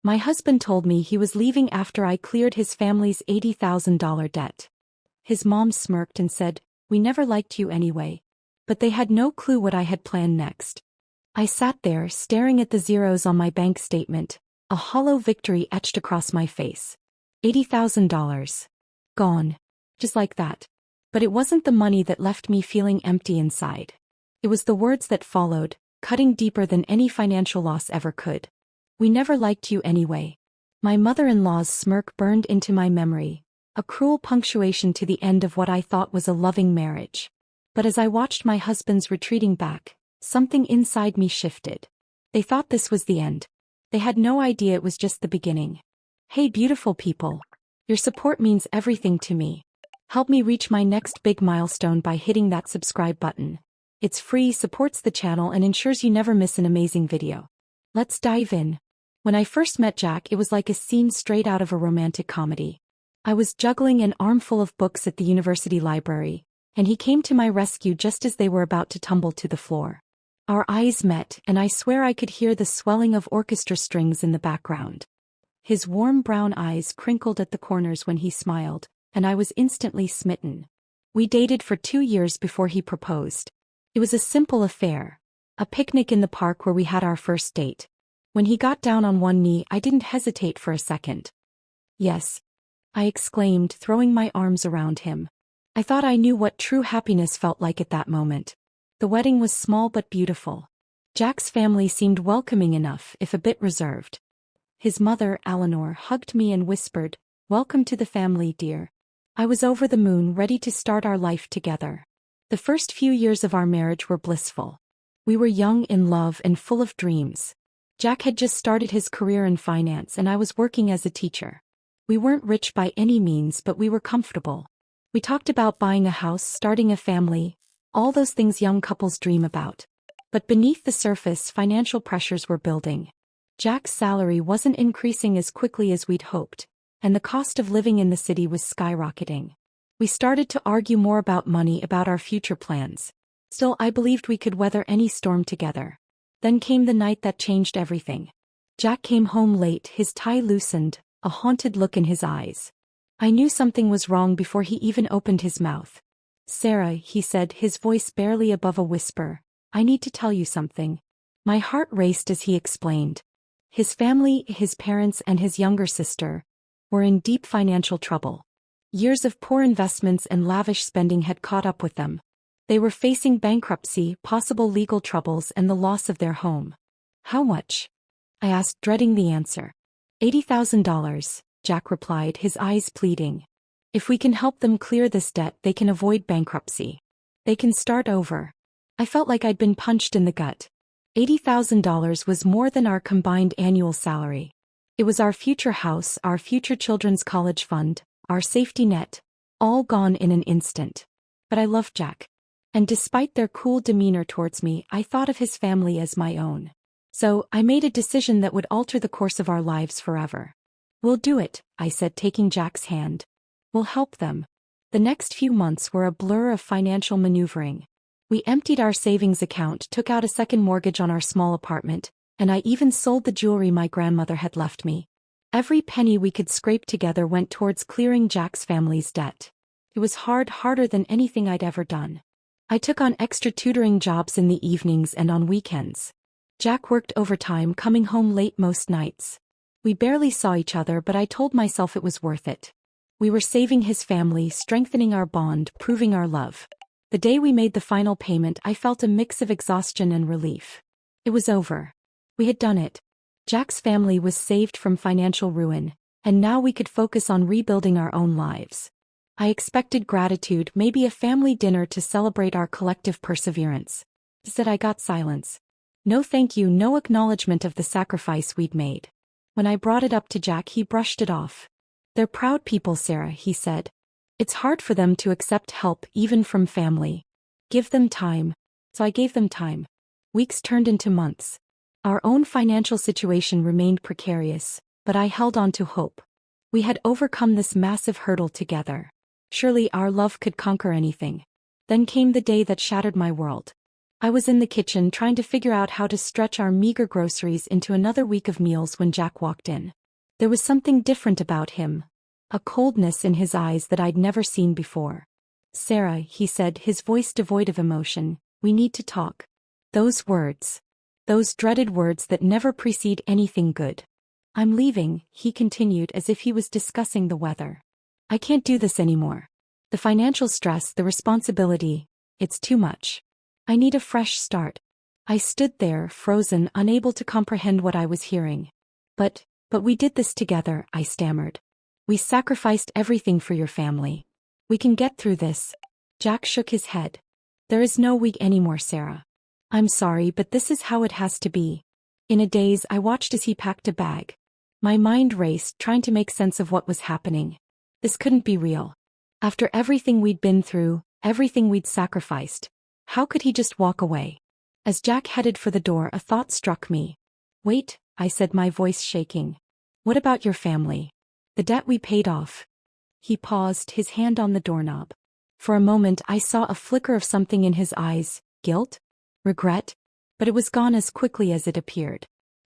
My husband told me he was leaving after I cleared his family's $80,000 debt. His mom smirked and said, "We never liked you anyway." But they had no clue what I had planned next. I sat there staring at the zeros on my bank statement, a hollow victory etched across my face. $80,000. Gone. Just like that. But it wasn't the money that left me feeling empty inside. It was the words that followed, cutting deeper than any financial loss ever could. "We never liked you anyway." My mother-in-law's smirk burned into my memory, a cruel punctuation to the end of what I thought was a loving marriage. But as I watched my husband's retreating back, something inside me shifted. They thought this was the end. They had no idea it was just the beginning. Hey beautiful people. Your support means everything to me. Help me reach my next big milestone by hitting that subscribe button. It's free, supports the channel, and ensures you never miss an amazing video. Let's dive in. When I first met Jack, it was like a scene straight out of a romantic comedy. I was juggling an armful of books at the university library, and he came to my rescue just as they were about to tumble to the floor. Our eyes met, and I swear I could hear the swelling of orchestra strings in the background. His warm brown eyes crinkled at the corners when he smiled, and I was instantly smitten. We dated for 2 years before he proposed. It was a simple affair, a picnic in the park where we had our first date. When he got down on one knee, I didn't hesitate for a second. "Yes," I exclaimed, throwing my arms around him. I thought I knew what true happiness felt like at that moment. The wedding was small but beautiful. Jack's family seemed welcoming enough, if a bit reserved. His mother, Eleanor, hugged me and whispered, "Welcome to the family, dear." I was over the moon, ready to start our life together. The first few years of our marriage were blissful. We were young, in love, and full of dreams. Jack had just started his career in finance, and I was working as a teacher. We weren't rich by any means, but we were comfortable. We talked about buying a house, starting a family, all those things young couples dream about. But beneath the surface, financial pressures were building. Jack's salary wasn't increasing as quickly as we'd hoped, and the cost of living in the city was skyrocketing. We started to argue more about money, about our future plans. Still, I believed we could weather any storm together. Then came the night that changed everything. Jack came home late, his tie loosened, a haunted look in his eyes. I knew something was wrong before he even opened his mouth. "Sarah," he said, his voice barely above a whisper, "I need to tell you something." My heart raced as he explained. His family, his parents and his younger sister, were in deep financial trouble. Years of poor investments and lavish spending had caught up with them. They were facing bankruptcy, possible legal troubles, and the loss of their home. "How much?" I asked, dreading the answer. $80,000, Jack replied, his eyes pleading. "If we can help them clear this debt, they can avoid bankruptcy. They can start over." I felt like I'd been punched in the gut. $80,000 was more than our combined annual salary. It was our future house, our future children's college fund, our safety net, all gone in an instant. But I loved Jack. And despite their cool demeanor towards me, I thought of his family as my own. So, I made a decision that would alter the course of our lives forever. "We'll do it," I said, taking Jack's hand. "We'll help them." The next few months were a blur of financial maneuvering. We emptied our savings account, took out a second mortgage on our small apartment, and I even sold the jewelry my grandmother had left me. Every penny we could scrape together went towards clearing Jack's family's debt. It was hard, harder than anything I'd ever done. I took on extra tutoring jobs in the evenings and on weekends. Jack worked overtime, coming home late most nights. We barely saw each other, but I told myself it was worth it. We were saving his family, strengthening our bond, proving our love. The day we made the final payment, I felt a mix of exhaustion and relief. It was over. We had done it. Jack's family was saved from financial ruin, and now we could focus on rebuilding our own lives. I expected gratitude, maybe a family dinner to celebrate our collective perseverance. Instead, I got silence. No thank you, no acknowledgement of the sacrifice we'd made. When I brought it up to Jack, he brushed it off. "They're proud people, Sarah," he said. "It's hard for them to accept help, even from family. Give them time." So I gave them time. Weeks turned into months. Our own financial situation remained precarious, but I held on to hope. We had overcome this massive hurdle together. Surely our love could conquer anything. Then came the day that shattered my world. I was in the kitchen trying to figure out how to stretch our meager groceries into another week of meals when Jack walked in. There was something different about him. A coldness in his eyes that I'd never seen before. "Sarah," he said, his voice devoid of emotion, "we need to talk." Those words. Those dreaded words that never precede anything good. "I'm leaving," he continued as if he was discussing the weather. "I can't do this anymore. The financial stress, the responsibility, it's too much. I need a fresh start." I stood there, frozen, unable to comprehend what I was hearing. But we did this together," I stammered. "We sacrificed everything for your family. We can get through this." Jack shook his head. "There is no we anymore, Sarah. I'm sorry, but this is how it has to be." In a daze, I watched as he packed a bag. My mind raced, trying to make sense of what was happening. This couldn't be real. After everything we'd been through, everything we'd sacrificed, how could he just walk away? As Jack headed for the door, a thought struck me. "Wait," I said, my voice shaking. "What about your family? The debt we paid off?" He paused, his hand on the doorknob. For a moment I saw a flicker of something in his eyes. Guilt? Regret? But it was gone as quickly as it appeared.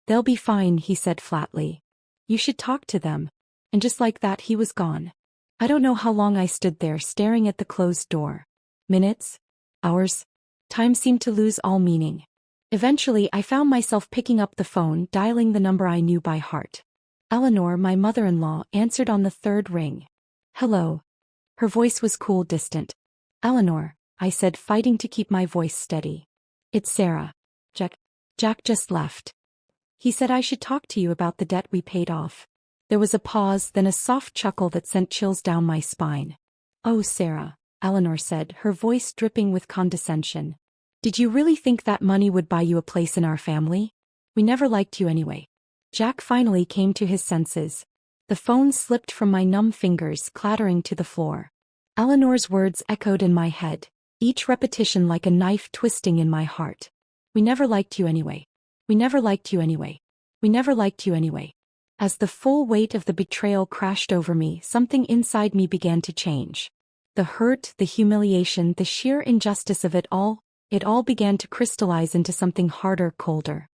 "They'll be fine," he said flatly. "You should talk to them." And just like that he was gone. I don't know how long I stood there staring at the closed door. Minutes? Hours? Time seemed to lose all meaning. Eventually I found myself picking up the phone, dialing the number I knew by heart. Eleanor, my mother-in-law, answered on the third ring. "Hello." Her voice was cool, distant. "Eleanor," I said, fighting to keep my voice steady. "It's Sarah. Jack just left. He said I should talk to you about the debt we paid off." There was a pause, then a soft chuckle that sent chills down my spine. "Oh, Sarah," Eleanor said, her voice dripping with condescension. "Did you really think that money would buy you a place in our family? We never liked you anyway." Jack finally came to his senses. The phone slipped from my numb fingers, clattering to the floor. Eleanor's words echoed in my head, each repetition like a knife twisting in my heart. "We never liked you anyway. We never liked you anyway. We never liked you anyway." As the full weight of the betrayal crashed over me, something inside me began to change. The hurt, the humiliation, the sheer injustice of it all began to crystallize into something harder, colder.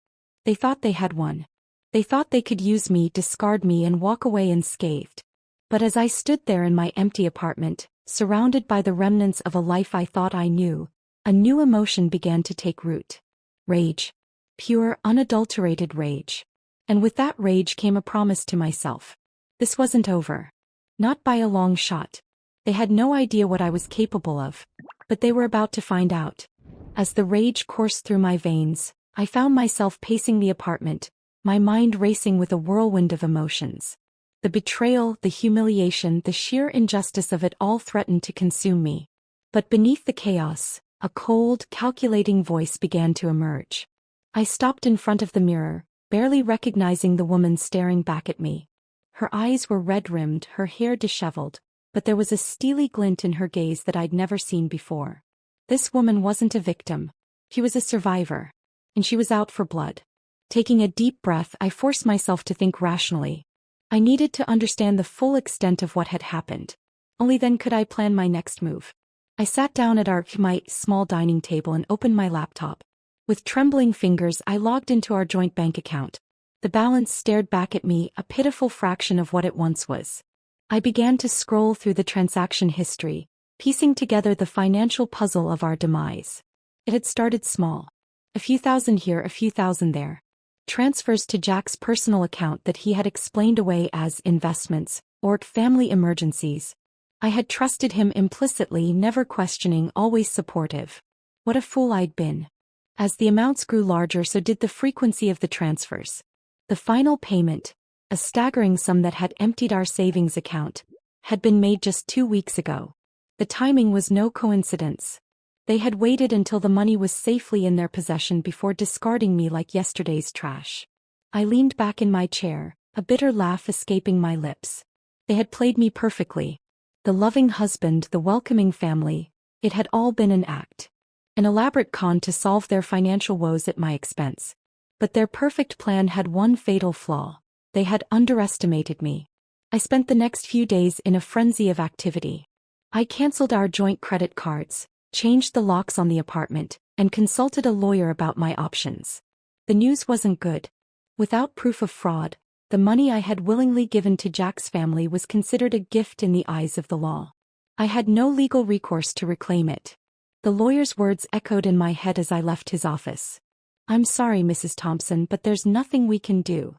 They thought they had won. They thought they could use me, discard me, and walk away unscathed. But as I stood there in my empty apartment, surrounded by the remnants of a life I thought I knew, a new emotion began to take root. Rage. Pure, unadulterated rage. And with that rage came a promise to myself. This wasn't over. Not by a long shot. They had no idea what I was capable of. But they were about to find out. As the rage coursed through my veins, I found myself pacing the apartment, my mind racing with a whirlwind of emotions. The betrayal, the humiliation, the sheer injustice of it all threatened to consume me. But beneath the chaos, a cold, calculating voice began to emerge. I stopped in front of the mirror, barely recognizing the woman staring back at me. Her eyes were red-rimmed, her hair disheveled, but there was a steely glint in her gaze that I'd never seen before. This woman wasn't a victim. She was a survivor. And she was out for blood. Taking a deep breath, I forced myself to think rationally. I needed to understand the full extent of what had happened. Only then could I plan my next move. I sat down at my small dining table and opened my laptop. With trembling fingers, I logged into our joint bank account. The balance stared back at me, a pitiful fraction of what it once was. I began to scroll through the transaction history, piecing together the financial puzzle of our demise. It had started small. A few thousand here, a few thousand there. Transfers to Jack's personal account that he had explained away as investments or family emergencies. I had trusted him implicitly, never questioning, always supportive. What a fool I'd been. As the amounts grew larger, so did the frequency of the transfers. The final payment, a staggering sum that had emptied our savings account, had been made just 2 weeks ago. The timing was no coincidence. They had waited until the money was safely in their possession before discarding me like yesterday's trash. I leaned back in my chair, a bitter laugh escaping my lips. They had played me perfectly. The loving husband, the welcoming family, it had all been an act. An elaborate con to solve their financial woes at my expense. But their perfect plan had one fatal flaw. They had underestimated me. I spent the next few days in a frenzy of activity. I canceled our joint credit cards, changed the locks on the apartment, and consulted a lawyer about my options. The news wasn't good. Without proof of fraud, the money I had willingly given to Jack's family was considered a gift in the eyes of the law. I had no legal recourse to reclaim it. The lawyer's words echoed in my head as I left his office. "I'm sorry, Mrs. Thompson, but there's nothing we can do.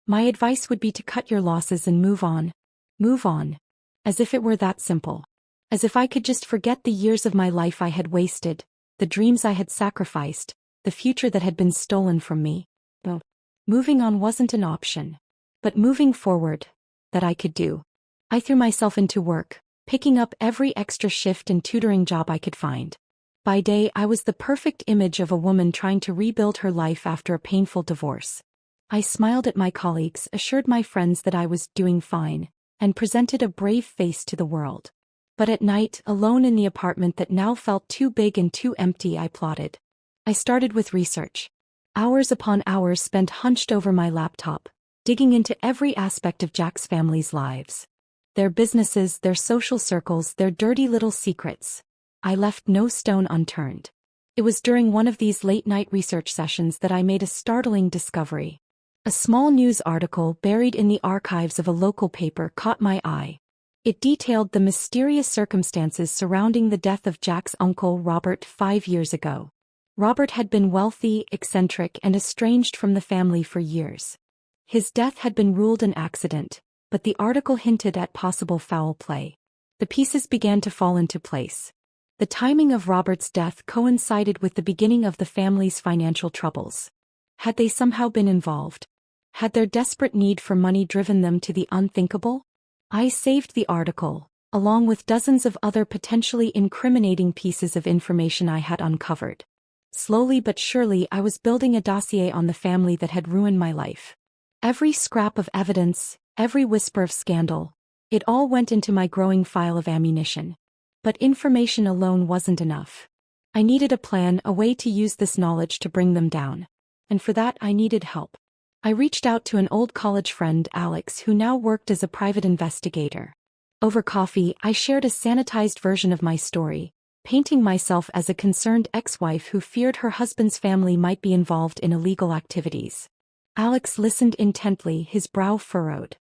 My advice would be to cut your losses and move on." Move on. As if it were that simple. As if I could just forget the years of my life I had wasted, the dreams I had sacrificed, the future that had been stolen from me. No. Moving on wasn't an option. But moving forward, that I could do. I threw myself into work, picking up every extra shift and tutoring job I could find. By day, I was the perfect image of a woman trying to rebuild her life after a painful divorce. I smiled at my colleagues, assured my friends that I was doing fine, and presented a brave face to the world. But at night, alone in the apartment that now felt too big and too empty, I plotted. I started with research. Hours upon hours spent hunched over my laptop, digging into every aspect of Jack's family's lives. Their businesses, their social circles, their dirty little secrets. I left no stone unturned. It was during one of these late-night research sessions that I made a startling discovery. A small news article buried in the archives of a local paper caught my eye. It detailed the mysterious circumstances surrounding the death of Jack's uncle Robert 5 years ago. Robert had been wealthy, eccentric, and estranged from the family for years. His death had been ruled an accident, but the article hinted at possible foul play. The pieces began to fall into place. The timing of Robert's death coincided with the beginning of the family's financial troubles. Had they somehow been involved? Had their desperate need for money driven them to the unthinkable? I saved the article, along with dozens of other potentially incriminating pieces of information I had uncovered. Slowly but surely, I was building a dossier on the family that had ruined my life. Every scrap of evidence, every whisper of scandal, it all went into my growing file of ammunition. But information alone wasn't enough. I needed a plan, a way to use this knowledge to bring them down. And for that I needed help. I reached out to an old college friend, Alex, who now worked as a private investigator. Over coffee, I shared a sanitized version of my story, painting myself as a concerned ex-wife who feared her husband's family might be involved in illegal activities. Alex listened intently, his brow furrowed.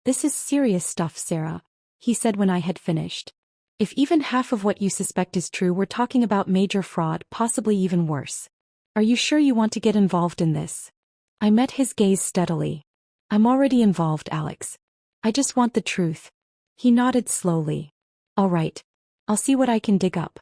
"This is serious stuff, Sarah," he said when I had finished. "If even half of what you suspect is true, we're talking about major fraud, possibly even worse. Are you sure you want to get involved in this?" I met his gaze steadily. "I'm already involved, Alex. I just want the truth." He nodded slowly. "All right. I'll see what I can dig up.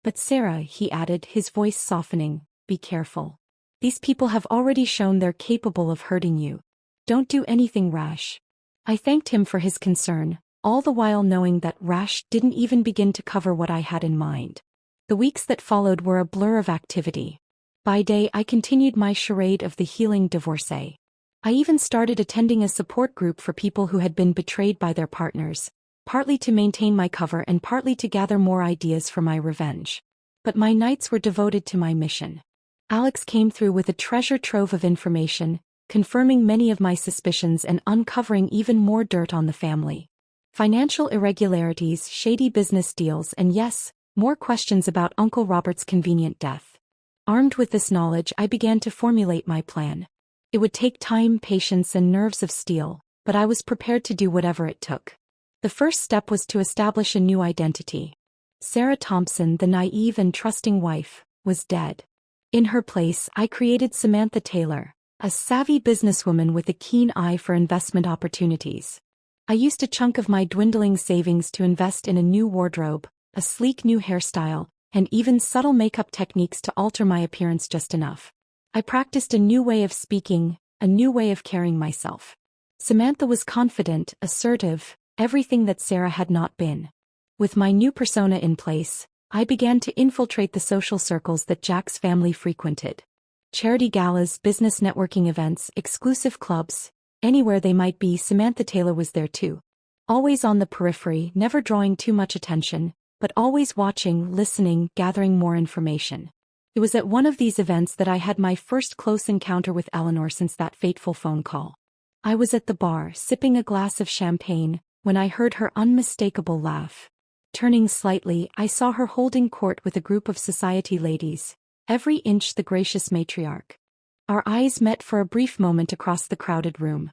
But Sarah," he added, his voice softening, "be careful. These people have already shown they're capable of hurting you. Don't do anything rash." I thanked him for his concern, all the while knowing that rash didn't even begin to cover what I had in mind. The weeks that followed were a blur of activity. By day, I continued my charade of the healing divorcee. I even started attending a support group for people who had been betrayed by their partners, partly to maintain my cover and partly to gather more ideas for my revenge. But my nights were devoted to my mission. Alex came through with a treasure trove of information, confirming many of my suspicions and uncovering even more dirt on the family. Financial irregularities, shady business deals, and yes, more questions about Uncle Robert's convenient death. Armed with this knowledge, I began to formulate my plan. It would take time, patience, and nerves of steel, but I was prepared to do whatever it took. The first step was to establish a new identity. Sarah Thompson, the naive and trusting wife, was dead. In her place, I created Samantha Taylor, a savvy businesswoman with a keen eye for investment opportunities. I used a chunk of my dwindling savings to invest in a new wardrobe, a sleek new hairstyle, and even subtle makeup techniques to alter my appearance just enough. I practiced a new way of speaking, a new way of carrying myself. Samantha was confident, assertive, everything that Sarah had not been. With my new persona in place, I began to infiltrate the social circles that Jack's family frequented. Charity galas, business networking events, exclusive clubs, anywhere they might be, Samantha Taylor was there too. Always on the periphery, never drawing too much attention, but always watching, listening, gathering more information. It was at one of these events that I had my first close encounter with Eleanor since that fateful phone call. I was at the bar, sipping a glass of champagne, when I heard her unmistakable laugh. Turning slightly, I saw her holding court with a group of society ladies, every inch the gracious matriarch. Our eyes met for a brief moment across the crowded room.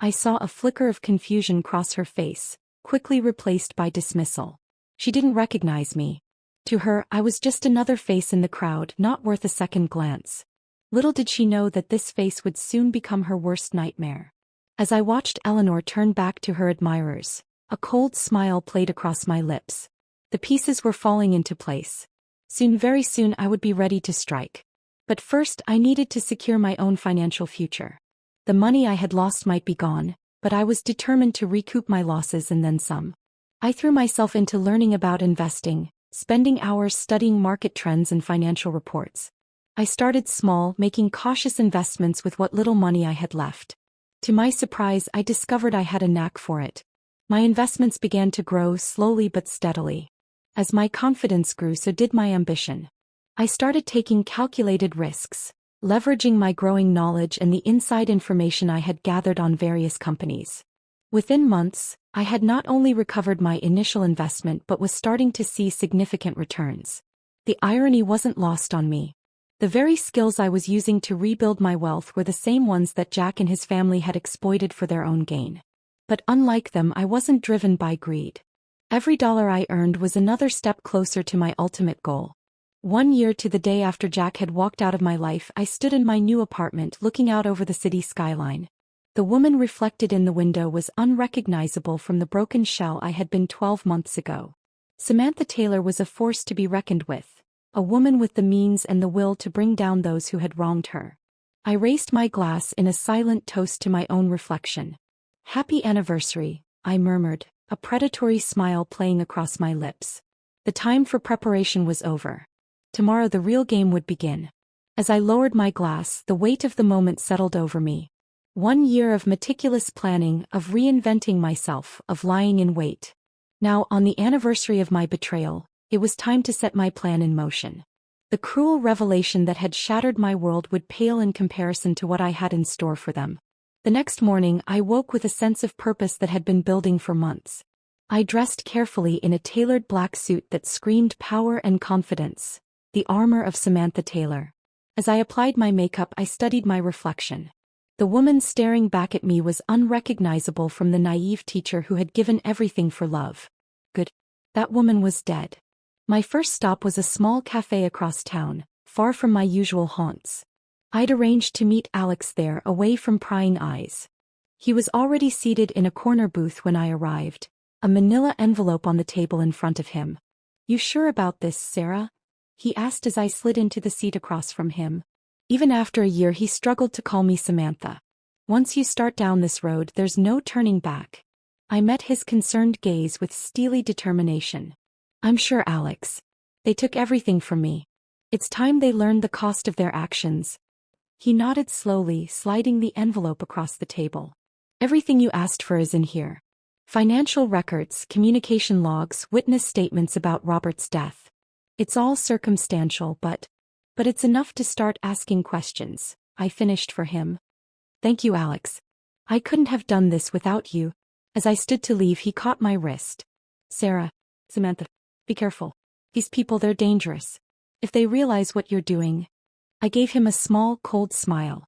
I saw a flicker of confusion cross her face, quickly replaced by dismissal. She didn't recognize me. To her, I was just another face in the crowd, not worth a second glance. Little did she know that this face would soon become her worst nightmare. As I watched Eleanor turn back to her admirers, a cold smile played across my lips. The pieces were falling into place. Soon, very soon, I would be ready to strike. But first, I needed to secure my own financial future. The money I had lost might be gone, but I was determined to recoup my losses and then some. I threw myself into learning about investing, spending hours studying market trends and financial reports. I started small, making cautious investments with what little money I had left. To my surprise, I discovered I had a knack for it. My investments began to grow slowly but steadily. As my confidence grew, so did my ambition. I started taking calculated risks, leveraging my growing knowledge and the inside information I had gathered on various companies. Within months, I had not only recovered my initial investment but was starting to see significant returns. The irony wasn't lost on me. The very skills I was using to rebuild my wealth were the same ones that Jack and his family had exploited for their own gain. But unlike them, I wasn't driven by greed. Every dollar I earned was another step closer to my ultimate goal. 1 year to the day after Jack had walked out of my life, I stood in my new apartment looking out over the city skyline. The woman reflected in the window was unrecognizable from the broken shell I had been 12 months ago. Samantha Taylor was a force to be reckoned with, a woman with the means and the will to bring down those who had wronged her. I raised my glass in a silent toast to my own reflection. "Happy anniversary," I murmured, a predatory smile playing across my lips. The time for preparation was over. Tomorrow the real game would begin. As I lowered my glass, the weight of the moment settled over me. 1 year of meticulous planning, of reinventing myself, of lying in wait. Now, on the anniversary of my betrayal, it was time to set my plan in motion. The cruel revelation that had shattered my world would pale in comparison to what I had in store for them. The next morning, I woke with a sense of purpose that had been building for months. I dressed carefully in a tailored black suit that screamed power and confidence, the armor of Samantha Taylor. As I applied my makeup, I studied my reflection. The woman staring back at me was unrecognizable from the naive teacher who had given everything for love. Good. That woman was dead. My first stop was a small cafe across town, far from my usual haunts. I'd arranged to meet Alex there, away from prying eyes. He was already seated in a corner booth when I arrived, a manila envelope on the table in front of him. "You sure about this, Sarah?" he asked as I slid into the seat across from him. Even after a year, he struggled to call me Samantha. "Once you start down this road, there's no turning back." I met his concerned gaze with steely determination. "I'm sure, Alex. They took everything from me. It's time they learned the cost of their actions." He nodded slowly, sliding the envelope across the table. "Everything you asked for is in here. Financial records, communication logs, witness statements about Robert's death. It's all circumstantial, but it's enough to start asking questions," I finished for him. "Thank you, Alex. I couldn't have done this without you." As I stood to leave, he caught my wrist. "Sarah, Samantha, be careful. These people, they're dangerous. If they realize what you're doing." I gave him a small, cold smile.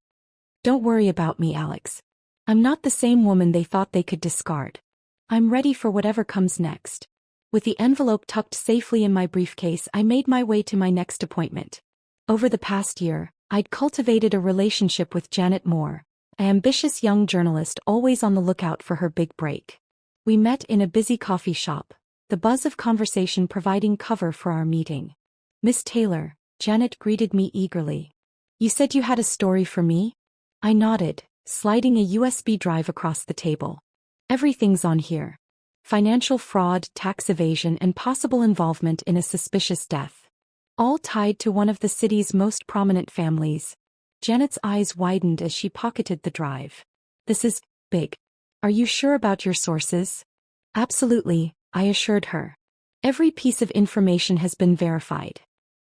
"Don't worry about me, Alex. I'm not the same woman they thought they could discard. I'm ready for whatever comes next." With the envelope tucked safely in my briefcase, I made my way to my next appointment. Over the past year, I'd cultivated a relationship with Janet Moore, an ambitious young journalist always on the lookout for her big break. We met in a busy coffee shop, the buzz of conversation providing cover for our meeting. "Miss Taylor," Janet greeted me eagerly. "You said you had a story for me?" I nodded, sliding a USB drive across the table. "Everything's on here. Financial fraud, tax evasion, and possible involvement in a suspicious death. All tied to one of the city's most prominent families." Janet's eyes widened as she pocketed the drive. "This is big. Are you sure about your sources?" "Absolutely," I assured her. "Every piece of information has been verified."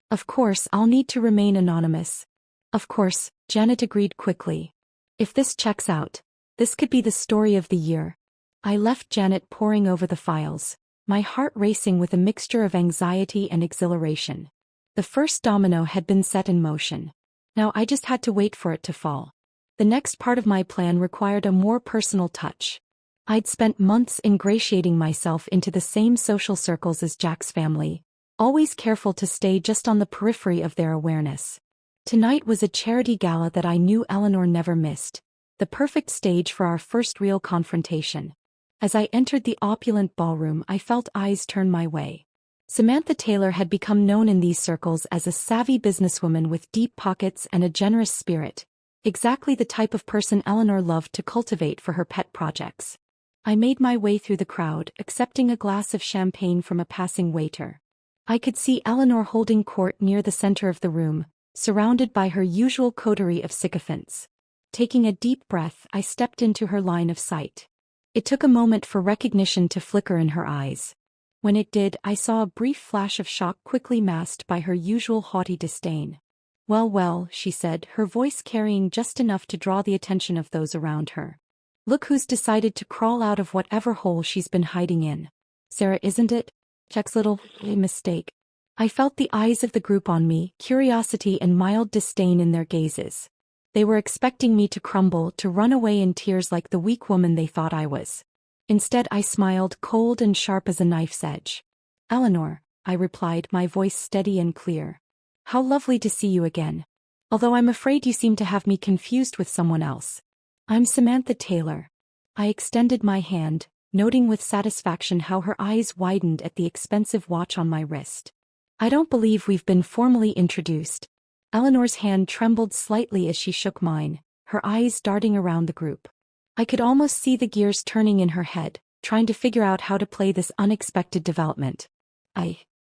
"Of course, I'll need to remain anonymous." "Of course," Janet agreed quickly. "If this checks out, this could be the story of the year." I left Janet poring over the files, my heart racing with a mixture of anxiety and exhilaration. The first domino had been set in motion. Now I just had to wait for it to fall. The next part of my plan required a more personal touch. I'd spent months ingratiating myself into the same social circles as Jack's family, always careful to stay just on the periphery of their awareness. Tonight was a charity gala that I knew Eleanor never missed, the perfect stage for our first real confrontation. As I entered the opulent ballroom, I felt eyes turn my way. Samantha Taylor had become known in these circles as a savvy businesswoman with deep pockets and a generous spirit, exactly the type of person Eleanor loved to cultivate for her pet projects. I made my way through the crowd, accepting a glass of champagne from a passing waiter. I could see Eleanor holding court near the center of the room, surrounded by her usual coterie of sycophants. Taking a deep breath, I stepped into her line of sight. It took a moment for recognition to flicker in her eyes. When it did, I saw a brief flash of shock quickly masked by her usual haughty disdain. "Well, well," she said, her voice carrying just enough to draw the attention of those around her. "Look who's decided to crawl out of whatever hole she's been hiding in. Sarah, isn't it? Jack's little mistake." I felt the eyes of the group on me, curiosity and mild disdain in their gazes. They were expecting me to crumble, to run away in tears like the weak woman they thought I was. Instead, I smiled, cold and sharp as a knife's edge. "Eleanor," I replied, my voice steady and clear. "How lovely to see you again. Although I'm afraid you seem to have me confused with someone else. I'm Samantha Taylor." I extended my hand, noting with satisfaction how her eyes widened at the expensive watch on my wrist. "I don't believe we've been formally introduced." Eleanor's hand trembled slightly as she shook mine, her eyes darting around the group. I could almost see the gears turning in her head, trying to figure out how to play this unexpected development.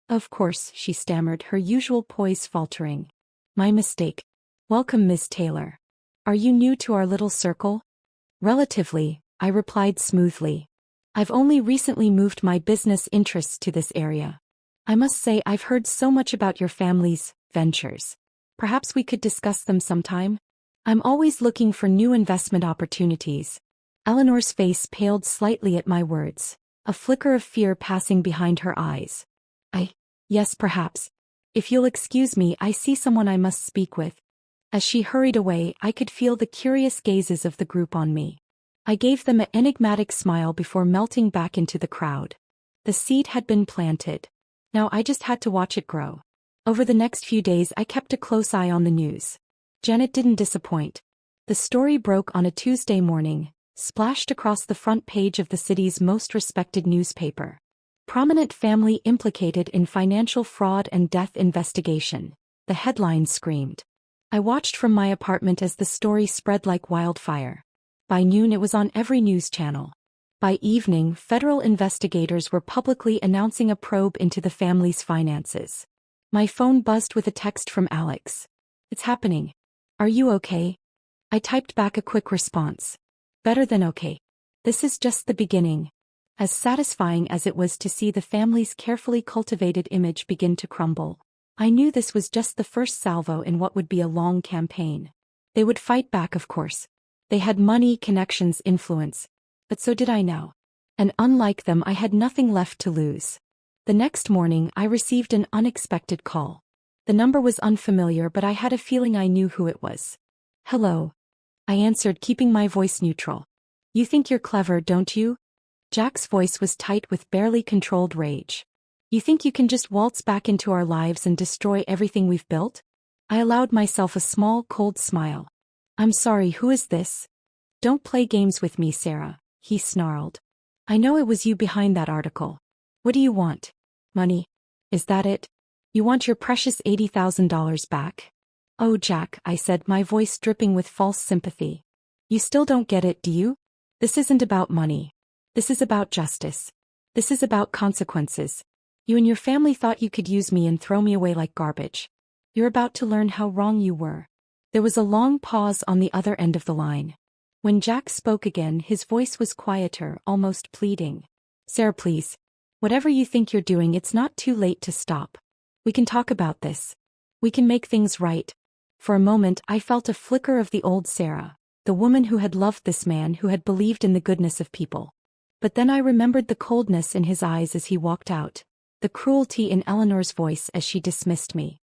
Of course," she stammered, her usual poise faltering. "My mistake. Welcome, Miss Taylor. Are you new to our little circle?" "Relatively," I replied smoothly. "I've only recently moved my business interests to this area. I must say I've heard so much about your family's ventures. Perhaps we could discuss them sometime? I'm always looking for new investment opportunities." Eleanor's face paled slightly at my words, a flicker of fear passing behind her eyes. Yes, perhaps. If you'll excuse me, I see someone I must speak with." As she hurried away, I could feel the curious gazes of the group on me. I gave them an enigmatic smile before melting back into the crowd. The seed had been planted. Now I just had to watch it grow. Over the next few days, I kept a close eye on the news. Janet didn't disappoint. The story broke on a Tuesday morning, splashed across the front page of the city's most respected newspaper. "Prominent family implicated in financial fraud and death investigation," the headline screamed. I watched from my apartment as the story spread like wildfire. By noon it was on every news channel. By evening, federal investigators were publicly announcing a probe into the family's finances. My phone buzzed with a text from Alex. "It's happening. Are you okay?" I typed back a quick response. "Better than okay. This is just the beginning." As satisfying as it was to see the family's carefully cultivated image begin to crumble, I knew this was just the first salvo in what would be a long campaign. They would fight back, of course. They had money, connections, influence. But so did I now. And unlike them, I had nothing left to lose. The next morning, I received an unexpected call. The number was unfamiliar, but I had a feeling I knew who it was. "Hello," I answered, keeping my voice neutral. "You think you're clever, don't you?" Jack's voice was tight with barely controlled rage. "You think you can just waltz back into our lives and destroy everything we've built?" I allowed myself a small, cold smile. "I'm sorry, who is this?" "Don't play games with me, Sarah," he snarled. "I know it was you behind that article. What do you want? Money? Is that it? You want your precious $80,000 back?" "Oh, Jack," I said, my voice dripping with false sympathy. "You still don't get it, do you? This isn't about money. This is about justice. This is about consequences. You and your family thought you could use me and throw me away like garbage. You're about to learn how wrong you were." There was a long pause on the other end of the line. When Jack spoke again, his voice was quieter, almost pleading. "Sarah, please. Whatever you think you're doing, it's not too late to stop. We can talk about this. We can make things right." For a moment, I felt a flicker of the old Sarah, the woman who had loved this man, who had believed in the goodness of people. But then I remembered the coldness in his eyes as he walked out, the cruelty in Eleanor's voice as she dismissed me.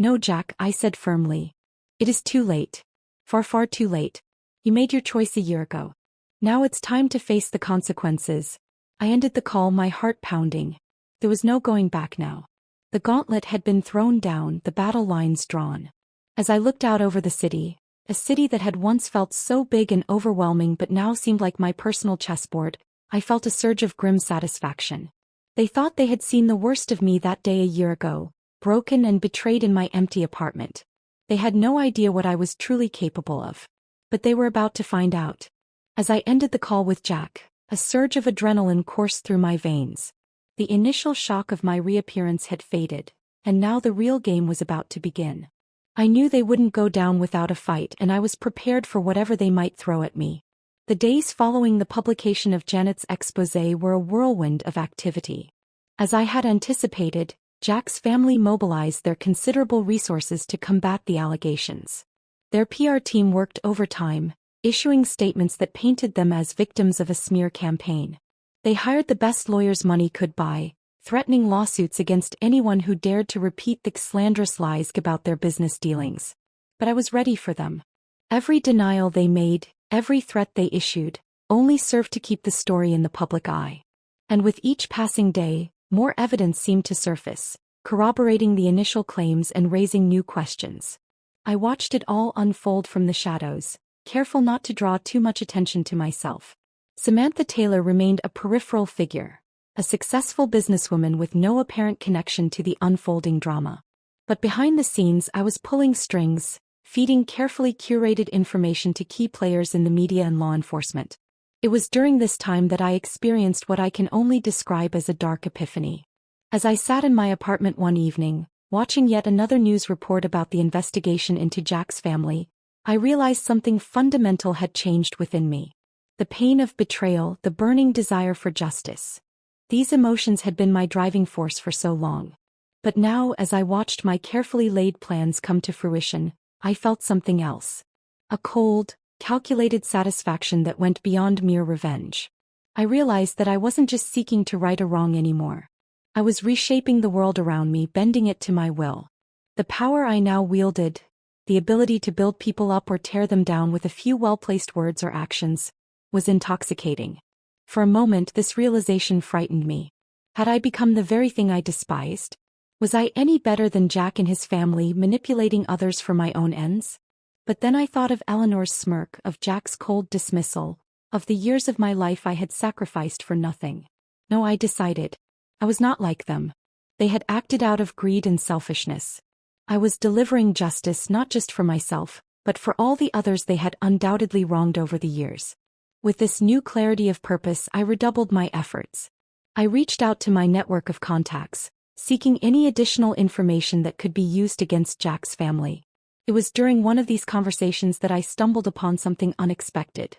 No, Jack, I said firmly. It is too late. Far, far too late. You made your choice a year ago. Now it's time to face the consequences. I ended the call, my heart pounding. There was no going back now. The gauntlet had been thrown down, the battle lines drawn. As I looked out over the city, a city that had once felt so big and overwhelming but now seemed like my personal chessboard, I felt a surge of grim satisfaction. They thought they had seen the worst of me that day a year ago, broken and betrayed in my empty apartment. They had no idea what I was truly capable of. But they were about to find out. As I ended the call with Jack, a surge of adrenaline coursed through my veins. The initial shock of my reappearance had faded, and now the real game was about to begin. I knew they wouldn't go down without a fight, and I was prepared for whatever they might throw at me. The days following the publication of Janet's exposé were a whirlwind of activity. As I had anticipated, Jack's family mobilized their considerable resources to combat the allegations. Their PR team worked overtime, issuing statements that painted them as victims of a smear campaign. They hired the best lawyers money could buy, threatening lawsuits against anyone who dared to repeat the slanderous lies about their business dealings. But I was ready for them. Every denial they made, every threat they issued, only served to keep the story in the public eye. And with each passing day, more evidence seemed to surface, corroborating the initial claims and raising new questions. I watched it all unfold from the shadows, careful not to draw too much attention to myself. Samantha Taylor remained a peripheral figure, a successful businesswoman with no apparent connection to the unfolding drama. But behind the scenes, I was pulling strings, feeding carefully curated information to key players in the media and law enforcement. It was during this time that I experienced what I can only describe as a dark epiphany. As I sat in my apartment one evening, watching yet another news report about the investigation into Jack's family, I realized something fundamental had changed within me. The pain of betrayal, the burning desire for justice. These emotions had been my driving force for so long. But now, as I watched my carefully laid plans come to fruition, I felt something else. A cold, calculated satisfaction that went beyond mere revenge. I realized that I wasn't just seeking to right a wrong anymore. I was reshaping the world around me, bending it to my will. The power I now wielded, the ability to build people up or tear them down with a few well-placed words or actions, was intoxicating. For a moment, this realization frightened me. Had I become the very thing I despised? Was I any better than Jack and his family, manipulating others for my own ends? But then I thought of Eleanor's smirk, of Jack's cold dismissal, of the years of my life I had sacrificed for nothing. No, I decided. I was not like them. They had acted out of greed and selfishness. I was delivering justice not just for myself, but for all the others they had undoubtedly wronged over the years. With this new clarity of purpose, I redoubled my efforts. I reached out to my network of contacts, seeking any additional information that could be used against Jack's family. It was during one of these conversations that I stumbled upon something unexpected.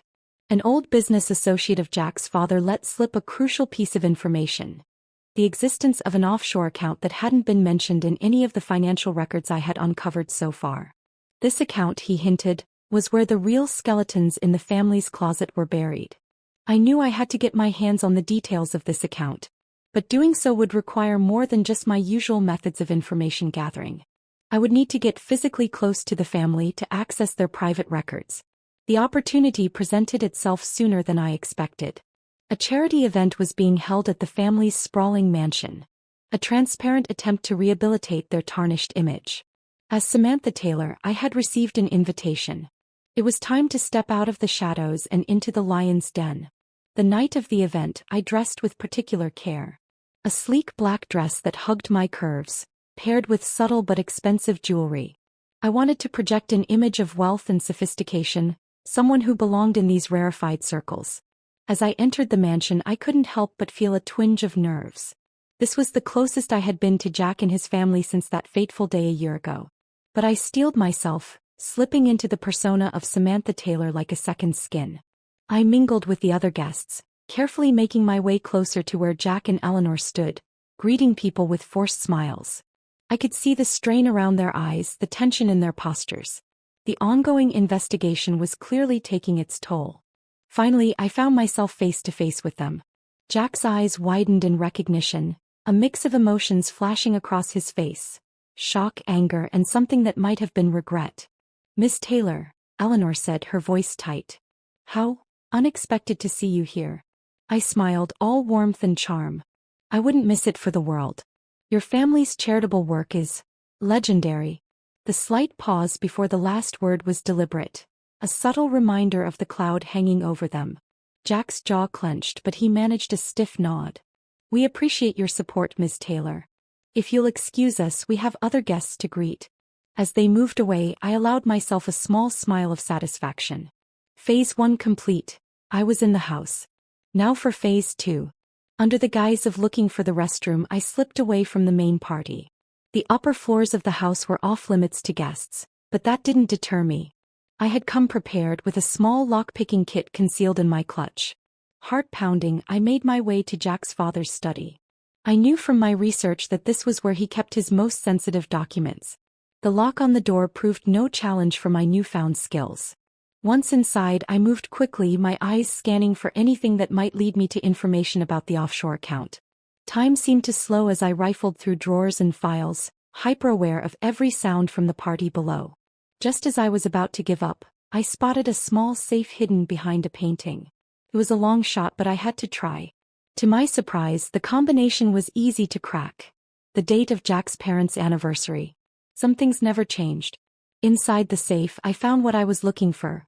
An old business associate of Jack's father let slip a crucial piece of information: the existence of an offshore account that hadn't been mentioned in any of the financial records I had uncovered so far. This account, he hinted, was where the real skeletons in the family's closet were buried. I knew I had to get my hands on the details of this account, but doing so would require more than just my usual methods of information gathering. I would need to get physically close to the family to access their private records. The opportunity presented itself sooner than I expected. A charity event was being held at the family's sprawling mansion, a transparent attempt to rehabilitate their tarnished image. As Samantha Taylor, I had received an invitation. It was time to step out of the shadows and into the lion's den. The night of the event, I dressed with particular care. A sleek black dress that hugged my curves, paired with subtle but expensive jewelry. I wanted to project an image of wealth and sophistication, someone who belonged in these rarefied circles. As I entered the mansion, I couldn't help but feel a twinge of nerves. This was the closest I had been to Jack and his family since that fateful day a year ago. But I steeled myself, slipping into the persona of Samantha Taylor like a second skin. I mingled with the other guests, carefully making my way closer to where Jack and Eleanor stood, greeting people with forced smiles. I could see the strain around their eyes, the tension in their postures. The ongoing investigation was clearly taking its toll. Finally, I found myself face to face with them. Jack's eyes widened in recognition, a mix of emotions flashing across his face. shock, anger, and something that might have been regret. "Miss Taylor," Eleanor said, her voice tight. "How unexpected to see you here." I smiled, all warmth and charm. "I wouldn't miss it for the world. Your family's charitable work is legendary." The slight pause before the last word was deliberate, a subtle reminder of the cloud hanging over them. Jack's jaw clenched, but he managed a stiff nod. "We appreciate your support, Miss Taylor. If you'll excuse us, we have other guests to greet." As they moved away, I allowed myself a small smile of satisfaction. Phase 1 complete. I was in the house. Now for Phase 2. Under the guise of looking for the restroom, I slipped away from the main party. The upper floors of the house were off-limits to guests, but that didn't deter me. I had come prepared with a small lock-picking kit concealed in my clutch. Heart pounding, I made my way to Jack's father's study. I knew from my research that this was where he kept his most sensitive documents. The lock on the door proved no challenge for my newfound skills. Once inside, I moved quickly, my eyes scanning for anything that might lead me to information about the offshore account. Time seemed to slow as I rifled through drawers and files, hyper-aware of every sound from the party below. Just as I was about to give up, I spotted a small safe hidden behind a painting. It was a long shot, but I had to try. To my surprise, the combination was easy to crack. The date of Jack's parents' anniversary. Some things never changed. Inside the safe, I found what I was looking for.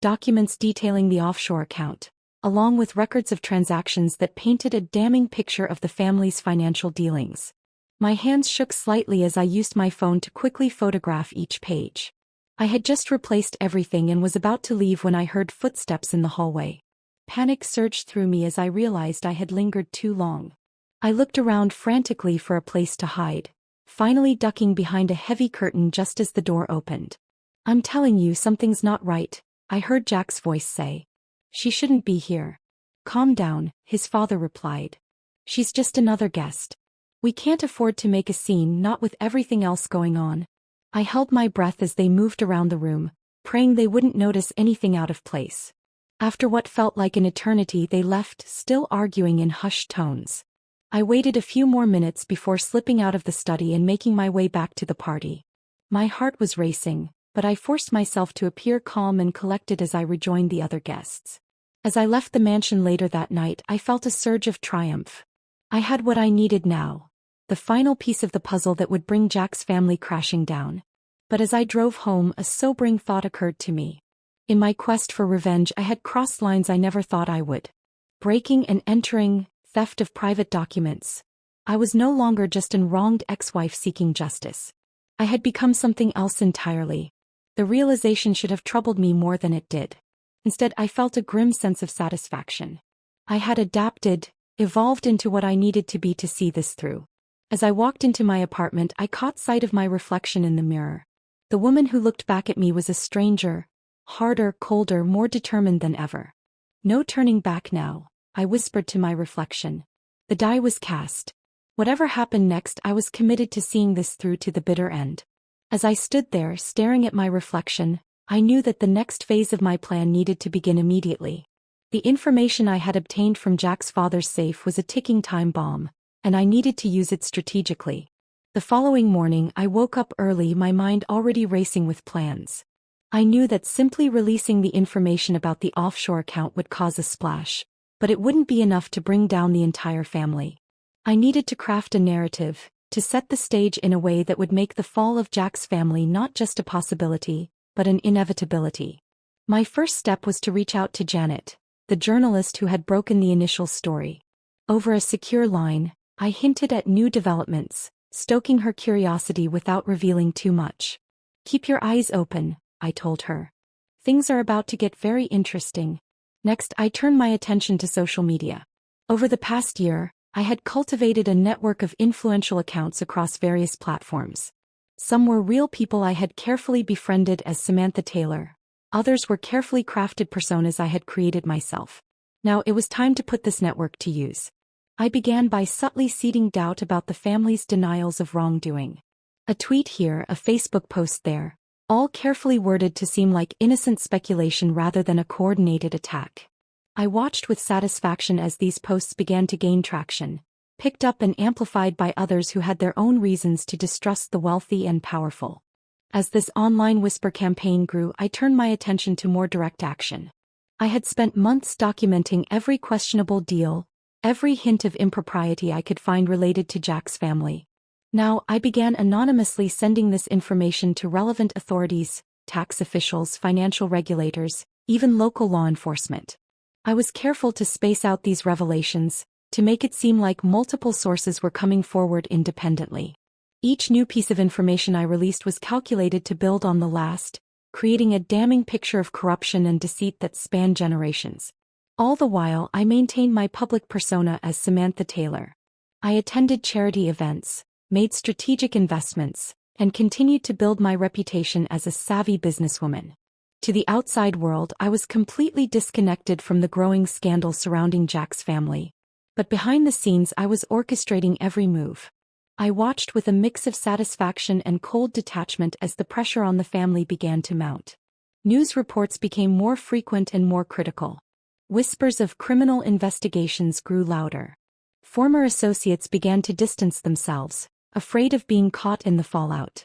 Documents detailing the offshore account, along with records of transactions that painted a damning picture of the family's financial dealings. My hands shook slightly as I used my phone to quickly photograph each page. I had just replaced everything and was about to leave when I heard footsteps in the hallway. Panic surged through me as I realized I had lingered too long. I looked around frantically for a place to hide, finally ducking behind a heavy curtain just as the door opened. "I'm telling you, something's not right," I heard Jack's voice say. "She shouldn't be here." "Calm down," his father replied. "She's just another guest. We can't afford to make a scene, not with everything else going on." I held my breath as they moved around the room, praying they wouldn't notice anything out of place. After what felt like an eternity, they left, still arguing in hushed tones. I waited a few more minutes before slipping out of the study and making my way back to the party. My heart was racing, but I forced myself to appear calm and collected as I rejoined the other guests. As I left the mansion later that night, I felt a surge of triumph. I had what I needed now. The final piece of the puzzle that would bring Jack's family crashing down. But as I drove home, a sobering thought occurred to me. In my quest for revenge, I had crossed lines I never thought I would. Breaking and entering, theft of private documents. I was no longer just an wronged ex-wife seeking justice. I had become something else entirely. The realization should have troubled me more than it did. Instead, I felt a grim sense of satisfaction. I had adapted, evolved into what I needed to be to see this through. As I walked into my apartment, I caught sight of my reflection in the mirror. The woman who looked back at me was a stranger, harder, colder, more determined than ever. "No turning back now," I whispered to my reflection. The die was cast. Whatever happened next, I was committed to seeing this through to the bitter end. As I stood there, staring at my reflection, I knew that the next phase of my plan needed to begin immediately. The information I had obtained from Jack's father's safe was a ticking time bomb, and I needed to use it strategically. The following morning, I woke up early, my mind already racing with plans. I knew that simply releasing the information about the offshore account would cause a splash, but it wouldn't be enough to bring down the entire family. I needed to craft a narrative, to set the stage in a way that would make the fall of Jack's family not just a possibility, but an inevitability. My first step was to reach out to Janet, the journalist who had broken the initial story. Over a secure line, I hinted at new developments, stoking her curiosity without revealing too much. "Keep your eyes open," I told her. "Things are about to get very interesting." Next, I turned my attention to social media. Over the past year, I had cultivated a network of influential accounts across various platforms. Some were real people I had carefully befriended as Samantha Taylor. Others were carefully crafted personas I had created myself. Now it was time to put this network to use. I began by subtly seeding doubt about the family's denials of wrongdoing. A tweet here, a Facebook post there, all carefully worded to seem like innocent speculation rather than a coordinated attack. I watched with satisfaction as these posts began to gain traction, picked up and amplified by others who had their own reasons to distrust the wealthy and powerful. As this online whisper campaign grew, I turned my attention to more direct action. I had spent months documenting every questionable deal, every hint of impropriety I could find related to Jack's family. Now, I began anonymously sending this information to relevant authorities, tax officials, financial regulators, even local law enforcement. I was careful to space out these revelations, to make it seem like multiple sources were coming forward independently. Each new piece of information I released was calculated to build on the last, creating a damning picture of corruption and deceit that spanned generations. All the while, I maintained my public persona as Samantha Taylor. I attended charity events, made strategic investments, and continued to build my reputation as a savvy businesswoman. To the outside world, I was completely disconnected from the growing scandal surrounding Jack's family. But behind the scenes, I was orchestrating every move. I watched with a mix of satisfaction and cold detachment as the pressure on the family began to mount. News reports became more frequent and more critical. Whispers of criminal investigations grew louder. Former associates began to distance themselves, afraid of being caught in the fallout.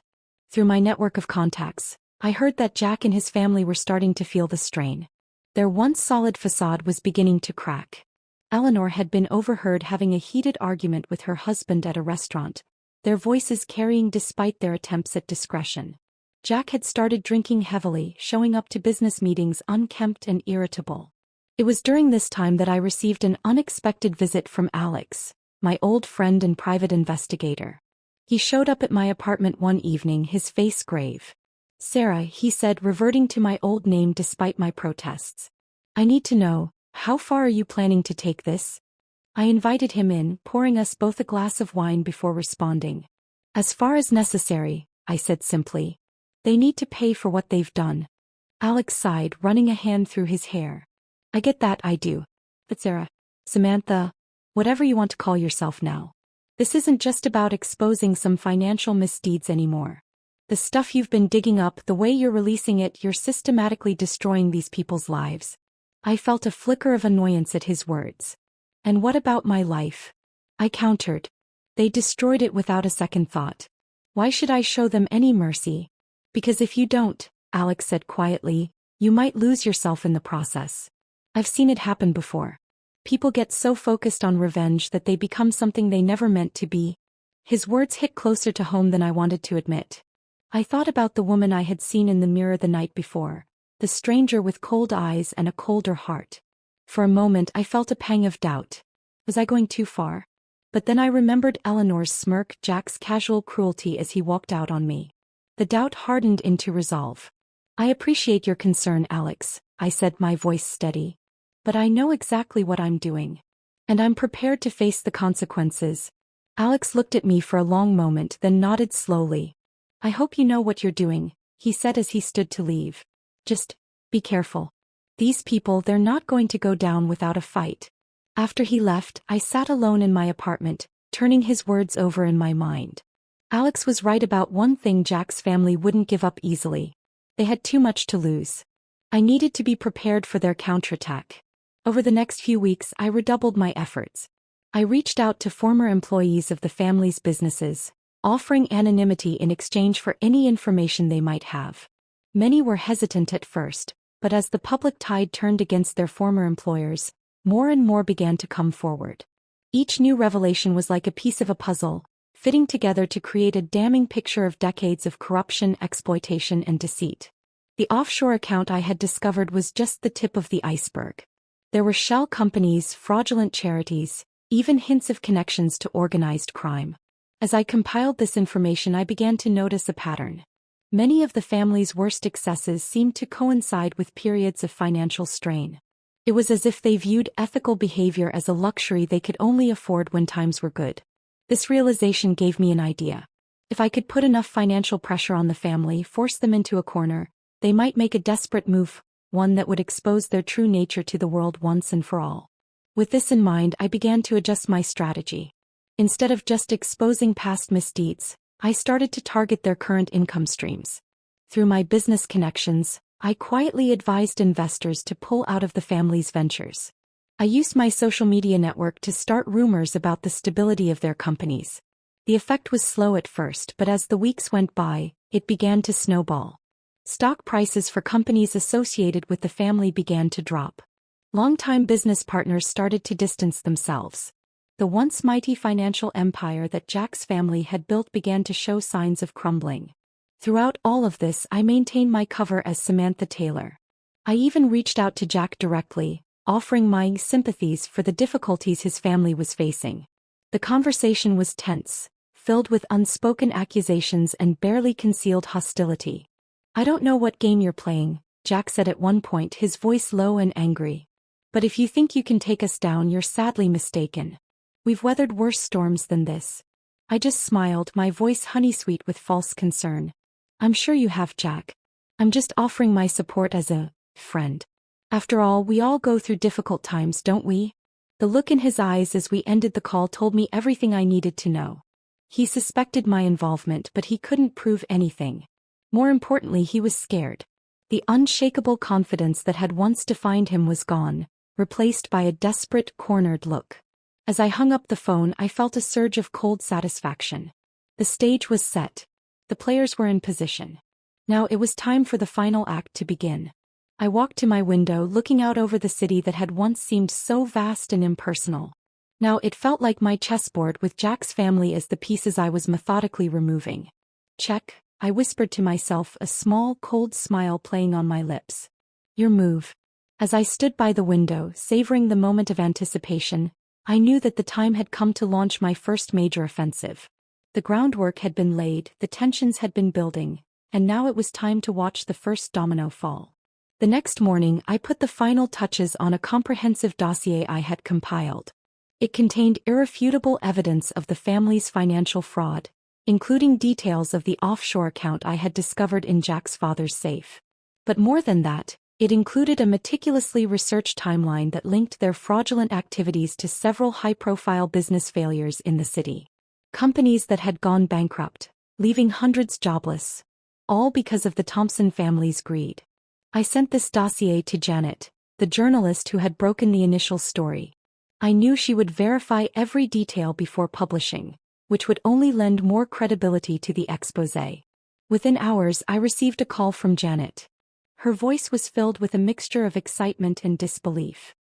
Through my network of contacts, I heard that Jack and his family were starting to feel the strain. Their once solid facade was beginning to crack. Eleanor had been overheard having a heated argument with her husband at a restaurant, their voices carrying despite their attempts at discretion. Jack had started drinking heavily, showing up to business meetings unkempt and irritable. It was during this time that I received an unexpected visit from Alex, my old friend and private investigator. He showed up at my apartment one evening, his face grave. "Sarah," he said, reverting to my old name despite my protests. "I need to know, how far are you planning to take this?" I invited him in, pouring us both a glass of wine before responding. "As far as necessary," I said simply. "They need to pay for what they've done." Alex sighed, running a hand through his hair. "I get that, I do. But Sarah, Samantha, whatever you want to call yourself now. This isn't just about exposing some financial misdeeds anymore. The stuff you've been digging up, the way you're releasing it, you're systematically destroying these people's lives." I felt a flicker of annoyance at his words. "And what about my life?" I countered. "They destroyed it without a second thought. Why should I show them any mercy?" "Because if you don't," Alex said quietly, "you might lose yourself in the process. I've seen it happen before. People get so focused on revenge that they become something they never meant to be." His words hit closer to home than I wanted to admit. I thought about the woman I had seen in the mirror the night before, the stranger with cold eyes and a colder heart. For a moment I felt a pang of doubt. Was I going too far? But then I remembered Eleanor's smirk, Jack's casual cruelty as he walked out on me. The doubt hardened into resolve. "I appreciate your concern, Alex," I said, my voice steady. "But I know exactly what I'm doing. And I'm prepared to face the consequences." Alex looked at me for a long moment, then nodded slowly. "I hope you know what you're doing," he said as he stood to leave. "Just be careful. These people, they're not going to go down without a fight." After he left, I sat alone in my apartment, turning his words over in my mind. Alex was right about one thing: Jack's family wouldn't give up easily. They had too much to lose. I needed to be prepared for their counterattack. Over the next few weeks, I redoubled my efforts. I reached out to former employees of the family's businesses, offering anonymity in exchange for any information they might have. Many were hesitant at first, but as the public tide turned against their former employers, more and more began to come forward. Each new revelation was like a piece of a puzzle, fitting together to create a damning picture of decades of corruption, exploitation, and deceit. The offshore account I had discovered was just the tip of the iceberg. There were shell companies, fraudulent charities, even hints of connections to organized crime. As I compiled this information, I began to notice a pattern. Many of the family's worst excesses seemed to coincide with periods of financial strain. It was as if they viewed ethical behavior as a luxury they could only afford when times were good. This realization gave me an idea. If I could put enough financial pressure on the family, force them into a corner, they might make a desperate move, one that would expose their true nature to the world once and for all. With this in mind, I began to adjust my strategy. Instead of just exposing past misdeeds, I started to target their current income streams. Through my business connections, I quietly advised investors to pull out of the family's ventures. I used my social media network to start rumors about the stability of their companies. The effect was slow at first, but as the weeks went by, it began to snowball. Stock prices for companies associated with the family began to drop. Longtime business partners started to distance themselves. The once mighty financial empire that Jack's family had built began to show signs of crumbling. Throughout all of this, I maintained my cover as Samantha Taylor. I even reached out to Jack directly, offering my sympathies for the difficulties his family was facing. The conversation was tense, filled with unspoken accusations and barely concealed hostility. "I don't know what game you're playing," Jack said at one point, his voice low and angry. "But if you think you can take us down, you're sadly mistaken. We've weathered worse storms than this." I just smiled, my voice honeysweet with false concern. "I'm sure you have, Jack. I'm just offering my support as a friend. After all, we all go through difficult times, don't we?" The look in his eyes as we ended the call told me everything I needed to know. He suspected my involvement, but he couldn't prove anything. More importantly, he was scared. The unshakable confidence that had once defined him was gone, replaced by a desperate, cornered look. As I hung up the phone, I felt a surge of cold satisfaction. The stage was set. The players were in position. Now it was time for the final act to begin. I walked to my window, looking out over the city that had once seemed so vast and impersonal. Now it felt like my chessboard with Jack's family as the pieces I was methodically removing. "Check," I whispered to myself, a small, cold smile playing on my lips. "Your move." As I stood by the window, savoring the moment of anticipation, I knew that the time had come to launch my first major offensive. The groundwork had been laid, the tensions had been building, and now it was time to watch the first domino fall. The next morning, I put the final touches on a comprehensive dossier I had compiled. It contained irrefutable evidence of the family's financial fraud, including details of the offshore account I had discovered in Jack's father's safe. But more than that, it included a meticulously researched timeline that linked their fraudulent activities to several high-profile business failures in the city. Companies that had gone bankrupt, leaving hundreds jobless, all because of the Thompson family's greed. I sent this dossier to Janet, the journalist who had broken the initial story. I knew she would verify every detail before publishing, which would only lend more credibility to the exposé. Within hours, I received a call from Janet. Her voice was filled with a mixture of excitement and disbelief.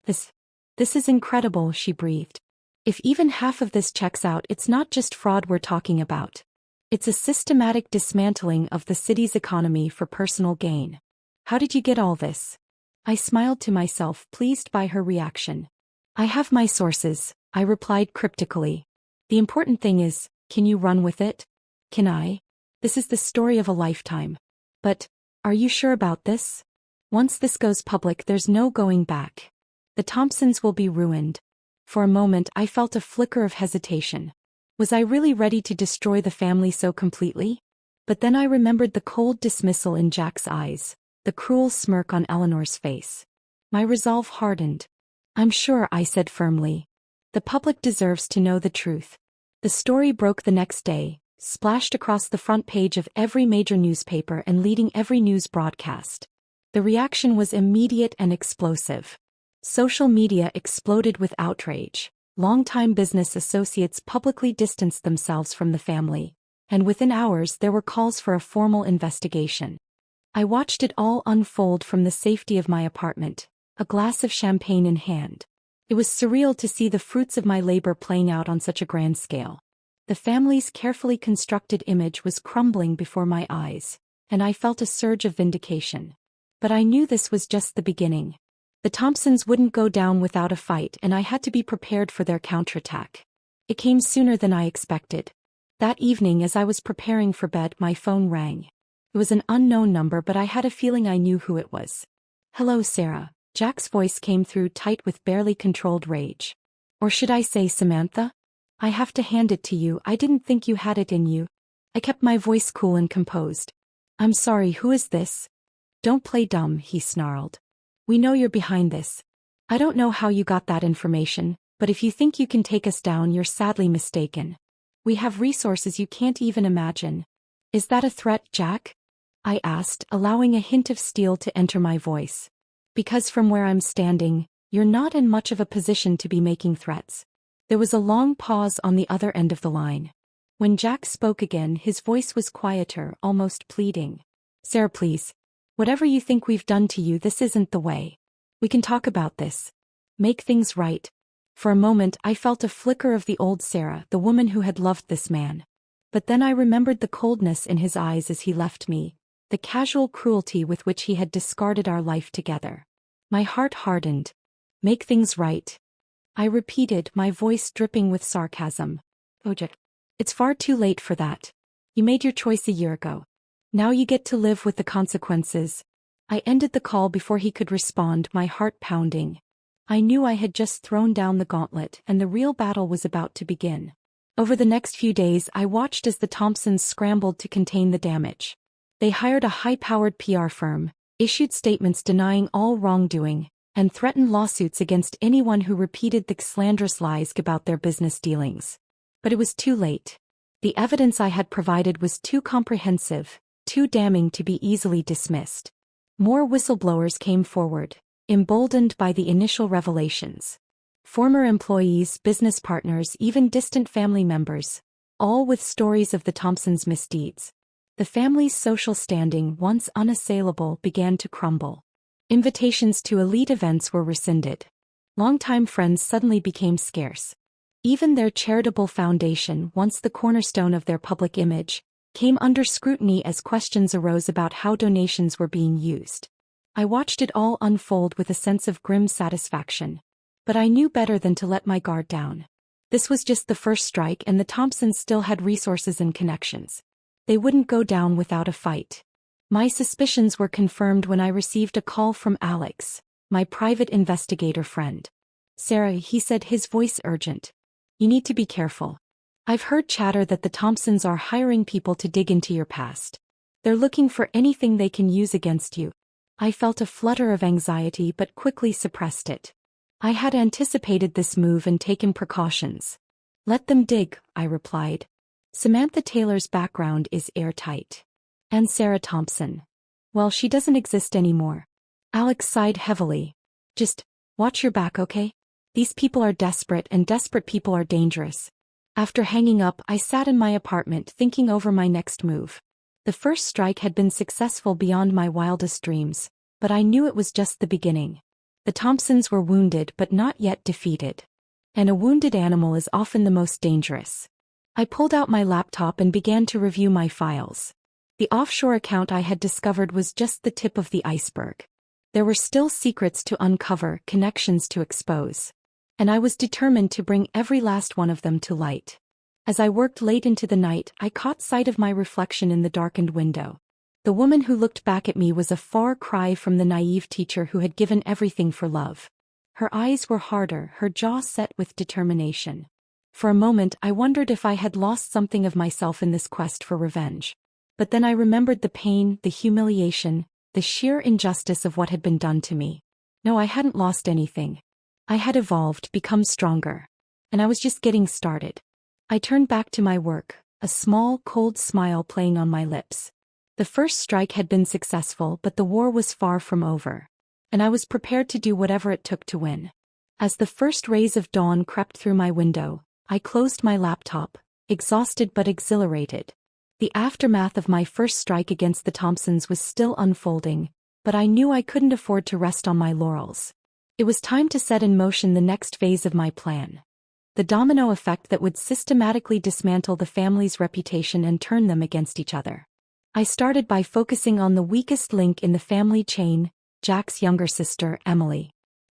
This is incredible," she breathed. "If even half of this checks out, it's not just fraud we're talking about. It's a systematic dismantling of the city's economy for personal gain. How did you get all this?" I smiled to myself, pleased by her reaction. "I have my sources," I replied cryptically. "The important thing is, can you run with it?" "Can I? This is the story of a lifetime. But, are you sure about this? Once this goes public, there's no going back. The Thompsons will be ruined." For a moment, I felt a flicker of hesitation. Was I really ready to destroy the family so completely? But then I remembered the cold dismissal in Jack's eyes, the cruel smirk on Eleanor's face. My resolve hardened. "I'm sure," I said firmly. "The public deserves to know the truth." The story broke the next day, splashed across the front page of every major newspaper and leading every news broadcast. The reaction was immediate and explosive. Social media exploded with outrage. Longtime business associates publicly distanced themselves from the family, and within hours there were calls for a formal investigation. I watched it all unfold from the safety of my apartment, a glass of champagne in hand. It was surreal to see the fruits of my labor playing out on such a grand scale. The family's carefully constructed image was crumbling before my eyes, and I felt a surge of vindication. But I knew this was just the beginning. The Thompsons wouldn't go down without a fight, and I had to be prepared for their counterattack. It came sooner than I expected. That evening, as I was preparing for bed, my phone rang. It was an unknown number, but I had a feeling I knew who it was. "Hello, Sarah." Jack's voice came through tight with barely controlled rage. "Or should I say Samantha? I have to hand it to you, I didn't think you had it in you." I kept my voice cool and composed. "I'm sorry, who is this?" "Don't play dumb," he snarled. "We know you're behind this. I don't know how you got that information, but if you think you can take us down, you're sadly mistaken. We have resources you can't even imagine." "Is that a threat, Jack?" I asked, allowing a hint of steel to enter my voice. "Because from where I'm standing, You're not in much of a position to be making threats. There was a long pause on the other end of the line. When Jack spoke again, his voice was quieter, almost pleading. Sarah, please. Whatever you think we've done to you, this isn't the way. We can talk about this. Make things right. For a moment I felt a flicker of the old Sarah, the woman who had loved this man. But then I remembered the coldness in his eyes as he left me, the casual cruelty with which he had discarded our life together. My heart hardened. Make things right. I repeated, my voice dripping with sarcasm. Oh, Jack. It's far too late for that. You made your choice a year ago. Now you get to live with the consequences. I ended the call before he could respond, my heart pounding. I knew I had just thrown down the gauntlet and the real battle was about to begin. Over the next few days I watched as the Thompsons scrambled to contain the damage. They hired a high-powered PR firm, issued statements denying all wrongdoing, and threatened lawsuits against anyone who repeated the slanderous lies about their business dealings. But it was too late. The evidence I had provided was too comprehensive, too damning to be easily dismissed. More whistleblowers came forward, emboldened by the initial revelations. Former employees, business partners, even distant family members, all with stories of the Thompsons' misdeeds. The family's social standing, once unassailable, began to crumble. Invitations to elite events were rescinded. Longtime friends suddenly became scarce. Even their charitable foundation, once the cornerstone of their public image, came under scrutiny as questions arose about how donations were being used. I watched it all unfold with a sense of grim satisfaction. But I knew better than to let my guard down. This was just the first strike, and the Thompsons still had resources and connections. They wouldn't go down without a fight. My suspicions were confirmed when I received a call from Alex, my private investigator friend. Sarah, he said, his voice urgent. You need to be careful. I've heard chatter that the Thompsons are hiring people to dig into your past. They're looking for anything they can use against you. I felt a flutter of anxiety but quickly suppressed it. I had anticipated this move and taken precautions. Let them dig, I replied. Samantha Taylor's background is airtight. And Sarah Thompson. Well, she doesn't exist anymore. Alex sighed heavily. Just watch your back, okay? These people are desperate, and desperate people are dangerous. After hanging up, I sat in my apartment thinking over my next move. The first strike had been successful beyond my wildest dreams, but I knew it was just the beginning. The Thompsons were wounded but not yet defeated. And a wounded animal is often the most dangerous. I pulled out my laptop and began to review my files. The offshore account I had discovered was just the tip of the iceberg. There were still secrets to uncover, connections to expose. And I was determined to bring every last one of them to light. As I worked late into the night, I caught sight of my reflection in the darkened window. The woman who looked back at me was a far cry from the naive teacher who had given everything for love. Her eyes were harder, her jaw set with determination. For a moment I wondered if I had lost something of myself in this quest for revenge. But then I remembered the pain, the humiliation, the sheer injustice of what had been done to me. No, I hadn't lost anything. I had evolved, become stronger. And I was just getting started. I turned back to my work, a small, cold smile playing on my lips. The first strike had been successful, but the war was far from over. And I was prepared to do whatever it took to win. As the first rays of dawn crept through my window, I closed my laptop, exhausted but exhilarated. The aftermath of my first strike against the Thompsons was still unfolding, but I knew I couldn't afford to rest on my laurels. It was time to set in motion the next phase of my plan. The domino effect that would systematically dismantle the family's reputation and turn them against each other. I started by focusing on the weakest link in the family chain, Jack's younger sister, Emily.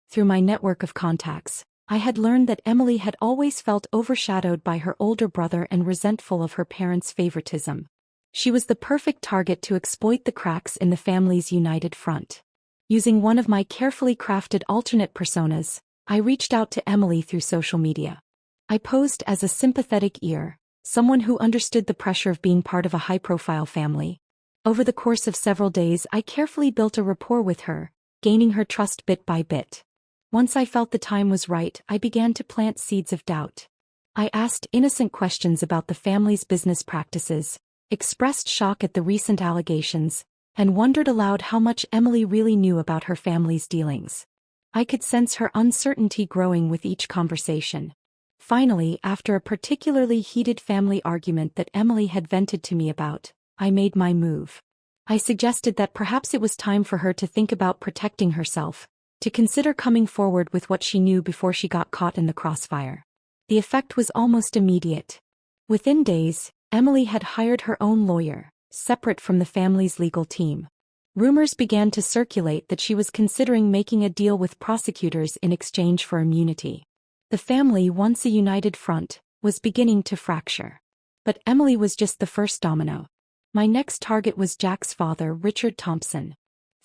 Through my network of contacts, I had learned that Emily had always felt overshadowed by her older brother and resentful of her parents' favoritism. She was the perfect target to exploit the cracks in the family's united front. Using one of my carefully crafted alternate personas, I reached out to Emily through social media. I posed as a sympathetic ear, someone who understood the pressure of being part of a high-profile family. Over the course of several days, I carefully built a rapport with her, gaining her trust bit by bit. Once I felt the time was right, I began to plant seeds of doubt. I asked innocent questions about the family's business practices, expressed shock at the recent allegations, and wondered aloud how much Emily really knew about her family's dealings. I could sense her uncertainty growing with each conversation. Finally, after a particularly heated family argument that Emily had vented to me about, I made my move. I suggested that perhaps it was time for her to think about protecting herself, to consider coming forward with what she knew before she got caught in the crossfire. The effect was almost immediate. Within days, Emily had hired her own lawyer, separate from the family's legal team. Rumors began to circulate that she was considering making a deal with prosecutors in exchange for immunity. The family, once a united front, was beginning to fracture. But Emily was just the first domino. My next target was Jack's father, Richard Thompson.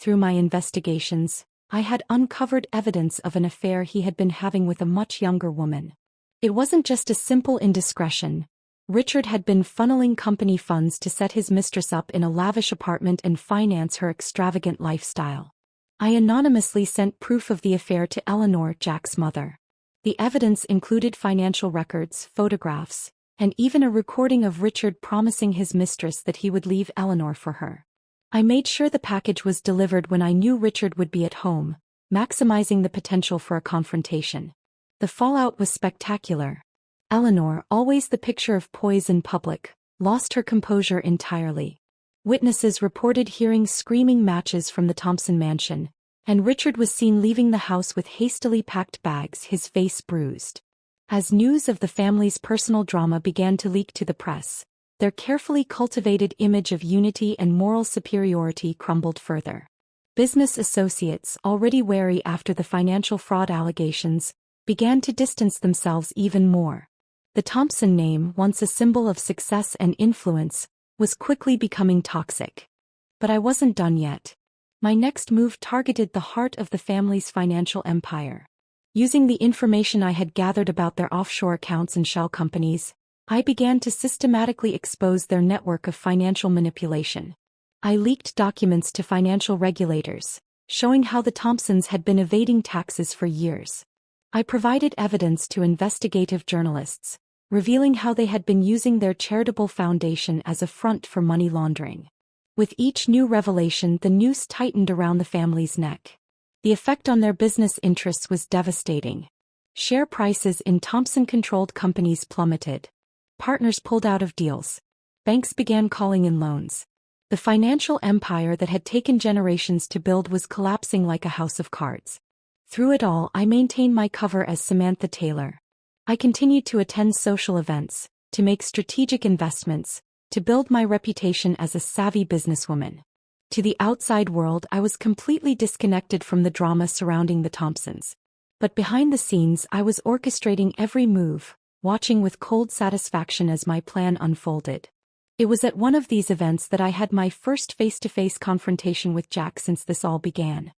Through my investigations, I had uncovered evidence of an affair he had been having with a much younger woman. It wasn't just a simple indiscretion. Richard had been funneling company funds to set his mistress up in a lavish apartment and finance her extravagant lifestyle. I anonymously sent proof of the affair to Eleanor, Jack's mother. The evidence included financial records, photographs, and even a recording of Richard promising his mistress that he would leave Eleanor for her. I made sure the package was delivered when I knew Richard would be at home, maximizing the potential for a confrontation. The fallout was spectacular. Eleanor, always the picture of poise in public, lost her composure entirely. Witnesses reported hearing screaming matches from the Thompson mansion, and Richard was seen leaving the house with hastily packed bags, his face bruised. As news of the family's personal drama began to leak to the press, their carefully cultivated image of unity and moral superiority crumbled further. Business associates, already wary after the financial fraud allegations, began to distance themselves even more. The Thompson name, once a symbol of success and influence, was quickly becoming toxic. But I wasn't done yet. My next move targeted the heart of the family's financial empire. Using the information I had gathered about their offshore accounts and shell companies, I began to systematically expose their network of financial manipulation. I leaked documents to financial regulators, showing how the Thompsons had been evading taxes for years. I provided evidence to investigative journalists, revealing how they had been using their charitable foundation as a front for money laundering. With each new revelation, the noose tightened around the family's neck. The effect on their business interests was devastating. Share prices in Thompson-controlled companies plummeted. Partners pulled out of deals. Banks began calling in loans. The financial empire that had taken generations to build was collapsing like a house of cards. Through it all, I maintained my cover as Samantha Taylor. I continued to attend social events, to make strategic investments, to build my reputation as a savvy businesswoman. To the outside world, I was completely disconnected from the drama surrounding the Thompsons. But behind the scenes, I was orchestrating every move, watching with cold satisfaction as my plan unfolded. It was at one of these events that I had my first face-to-face confrontation with Jack since this all began.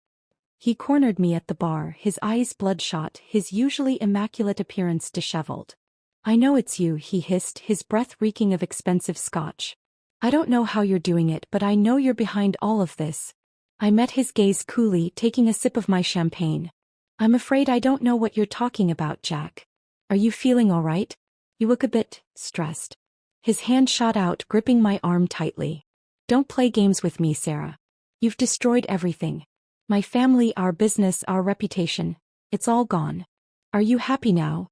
He cornered me at the bar, his eyes bloodshot, his usually immaculate appearance disheveled. "I know it's you," he hissed, his breath reeking of expensive scotch. "I don't know how you're doing it, but I know you're behind all of this." I met his gaze coolly, taking a sip of my champagne. "I'm afraid I don't know what you're talking about, Jack. Are you feeling all right? You look a bit stressed." His hand shot out, gripping my arm tightly. "Don't play games with me, Sarah. You've destroyed everything. My family, our business, our reputation. It's all gone. Are you happy now?"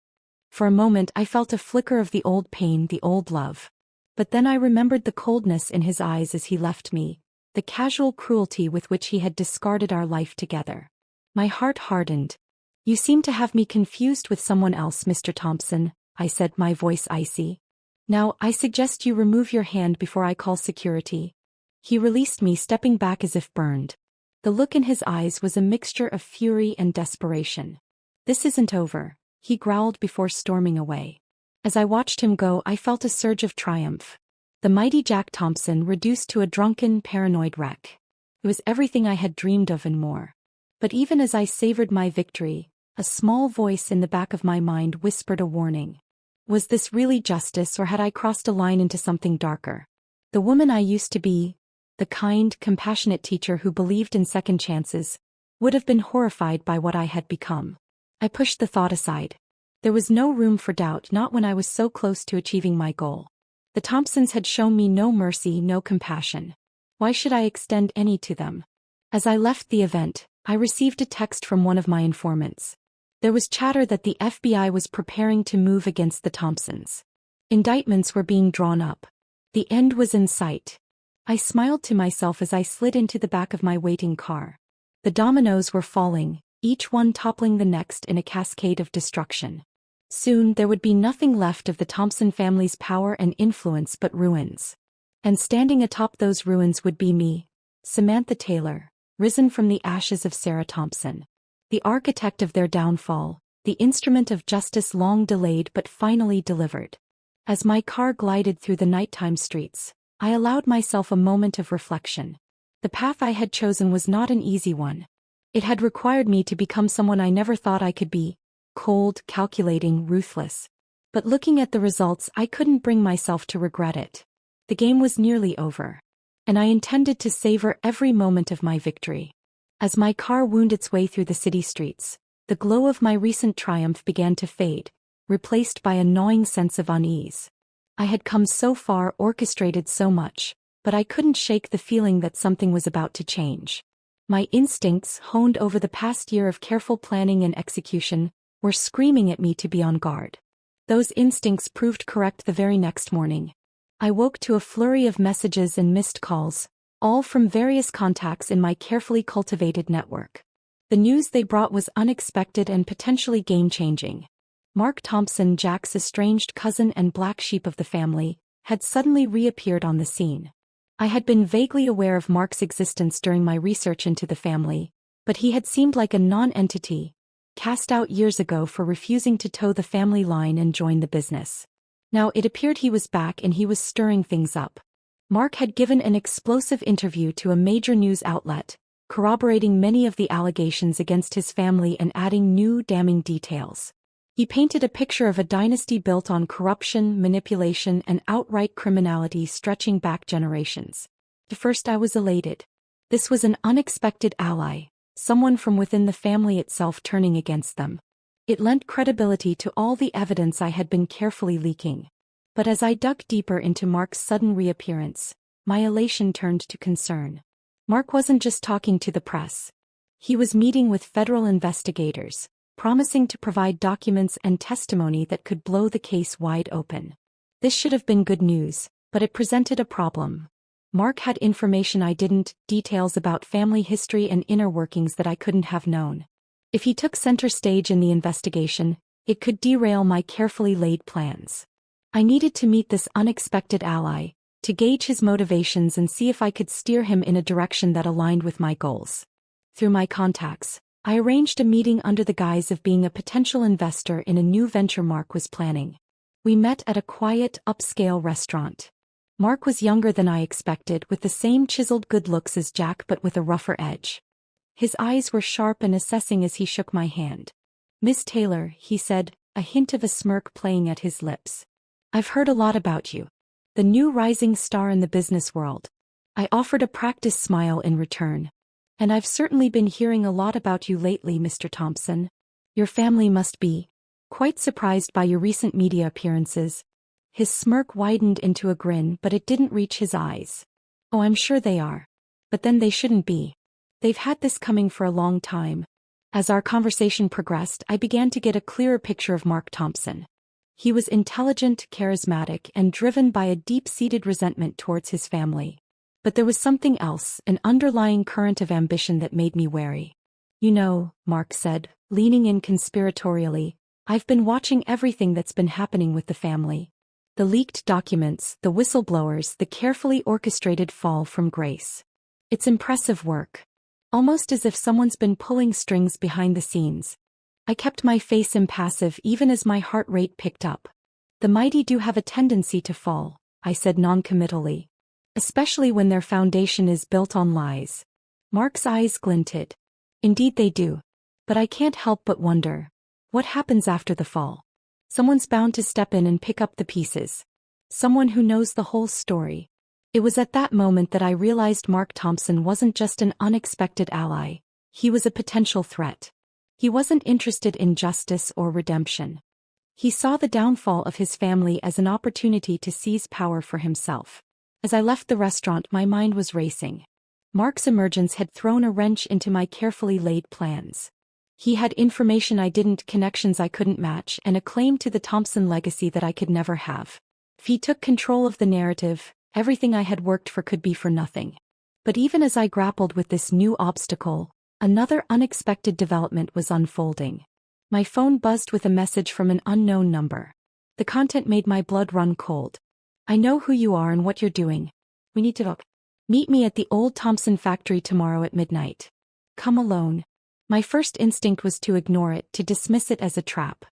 For a moment I felt a flicker of the old pain, the old love. But then I remembered the coldness in his eyes as he left me, the casual cruelty with which he had discarded our life together. My heart hardened. "You seem to have me confused with someone else, Mr. Thompson," I said, my voice icy. "Now, I suggest you remove your hand before I call security." He released me, stepping back as if burned. The look in his eyes was a mixture of fury and desperation. "This isn't over," he growled before storming away. As I watched him go, I felt a surge of triumph. The mighty Jack Thompson reduced to a drunken, paranoid wreck. It was everything I had dreamed of and more. But even as I savored my victory, a small voice in the back of my mind whispered a warning. Was this really justice, or had I crossed a line into something darker? The woman I used to be, the kind, compassionate teacher who believed in second chances, would have been horrified by what I had become. I pushed the thought aside. There was no room for doubt, not when I was so close to achieving my goal. The Thompsons had shown me no mercy, no compassion. Why should I extend any to them? As I left the event, I received a text from one of my informants. There was chatter that the FBI was preparing to move against the Thompsons. Indictments were being drawn up. The end was in sight. I smiled to myself as I slid into the back of my waiting car. The dominoes were falling, each one toppling the next in a cascade of destruction. Soon there would be nothing left of the Thompson family's power and influence but ruins. And standing atop those ruins would be me, Samantha Taylor, risen from the ashes of Sarah Thompson. The architect of their downfall, the instrument of justice long delayed but finally delivered. As my car glided through the nighttime streets, I allowed myself a moment of reflection. The path I had chosen was not an easy one. It had required me to become someone I never thought I could be: cold, calculating, ruthless. But looking at the results, I couldn't bring myself to regret it. The game was nearly over, and I intended to savor every moment of my victory. As my car wound its way through the city streets, the glow of my recent triumph began to fade, replaced by a gnawing sense of unease. I had come so far, orchestrated so much, but I couldn't shake the feeling that something was about to change. My instincts, honed over the past year of careful planning and execution, were screaming at me to be on guard. Those instincts proved correct the very next morning. I woke to a flurry of messages and missed calls, all from various contacts in my carefully cultivated network. The news they brought was unexpected and potentially game-changing. Mark Thompson, Jack's estranged cousin and black sheep of the family, had suddenly reappeared on the scene. I had been vaguely aware of Mark's existence during my research into the family, but he had seemed like a non-entity, cast out years ago for refusing to toe the family line and join the business. Now it appeared he was back and he was stirring things up. Mark had given an explosive interview to a major news outlet, corroborating many of the allegations against his family and adding new damning details. He painted a picture of a dynasty built on corruption, manipulation, and outright criminality stretching back generations. At first I was elated. This was an unexpected ally, someone from within the family itself turning against them. It lent credibility to all the evidence I had been carefully leaking. But as I dug deeper into Mark's sudden reappearance, my elation turned to concern. Mark wasn't just talking to the press. He was meeting with federal investigators, promising to provide documents and testimony that could blow the case wide open. This should have been good news, but it presented a problem. Mark had information I didn't, details about family history and inner workings that I couldn't have known. If he took center stage in the investigation, it could derail my carefully laid plans. I needed to meet this unexpected ally, to gauge his motivations and see if I could steer him in a direction that aligned with my goals. Through my contacts, I arranged a meeting under the guise of being a potential investor in a new venture Mark was planning. We met at a quiet, upscale restaurant. Mark was younger than I expected, with the same chiseled good looks as Jack but with a rougher edge. His eyes were sharp and assessing as he shook my hand. "Miss Taylor," he said, a hint of a smirk playing at his lips. "I've heard a lot about you. The new rising star in the business world." I offered a practiced smile in return. "And I've certainly been hearing a lot about you lately, Mr. Thompson. Your family must be quite surprised by your recent media appearances." His smirk widened into a grin, but it didn't reach his eyes. "Oh, I'm sure they are. But then they shouldn't be. They've had this coming for a long time." As our conversation progressed, I began to get a clearer picture of Mark Thompson. He was intelligent, charismatic, and driven by a deep-seated resentment towards his family. But there was something else, an underlying current of ambition that made me wary. "You know," Mark said, leaning in conspiratorially, "I've been watching everything that's been happening with the family. The leaked documents, the whistleblowers, the carefully orchestrated fall from grace. It's impressive work. Almost as if someone's been pulling strings behind the scenes." I kept my face impassive even as my heart rate picked up. "The mighty do have a tendency to fall," I said noncommittally. "Especially when their foundation is built on lies." Mark's eyes glinted. "Indeed they do. But I can't help but wonder, what happens after the fall? Someone's bound to step in and pick up the pieces. Someone who knows the whole story." It was at that moment that I realized Mark Thompson wasn't just an unexpected ally. He was a potential threat. He wasn't interested in justice or redemption. He saw the downfall of his family as an opportunity to seize power for himself. As I left the restaurant, my mind was racing. Mark's emergence had thrown a wrench into my carefully laid plans. He had information I didn't, connections I couldn't match, and a claim to the Thompson legacy that I could never have. If he took control of the narrative, everything I had worked for could be for nothing. But even as I grappled with this new obstacle, another unexpected development was unfolding. My phone buzzed with a message from an unknown number. The content made my blood run cold. "I know who you are and what you're doing. We need to talk. Meet me at the old Thompson factory tomorrow at midnight. Come alone." My first instinct was to ignore it, to dismiss it as a trap.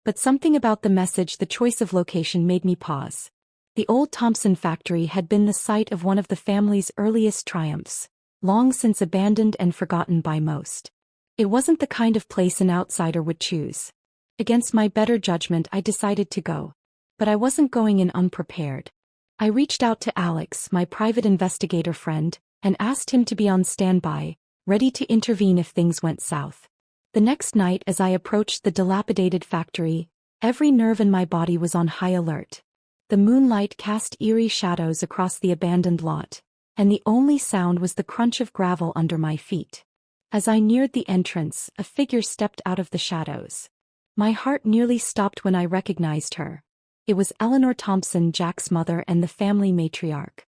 But something about the message, the choice of location, made me pause. The old Thompson factory had been the site of one of the family's earliest triumphs, long since abandoned and forgotten by most. It wasn't the kind of place an outsider would choose. Against my better judgment, I decided to go. But I wasn't going in unprepared. I reached out to Alex, my private investigator friend, and asked him to be on standby, ready to intervene if things went south. The next night, as I approached the dilapidated factory, every nerve in my body was on high alert. The moonlight cast eerie shadows across the abandoned lot, and the only sound was the crunch of gravel under my feet. As I neared the entrance, a figure stepped out of the shadows. My heart nearly stopped when I recognized her. It was Eleanor Thompson, Jack's mother and the family matriarch.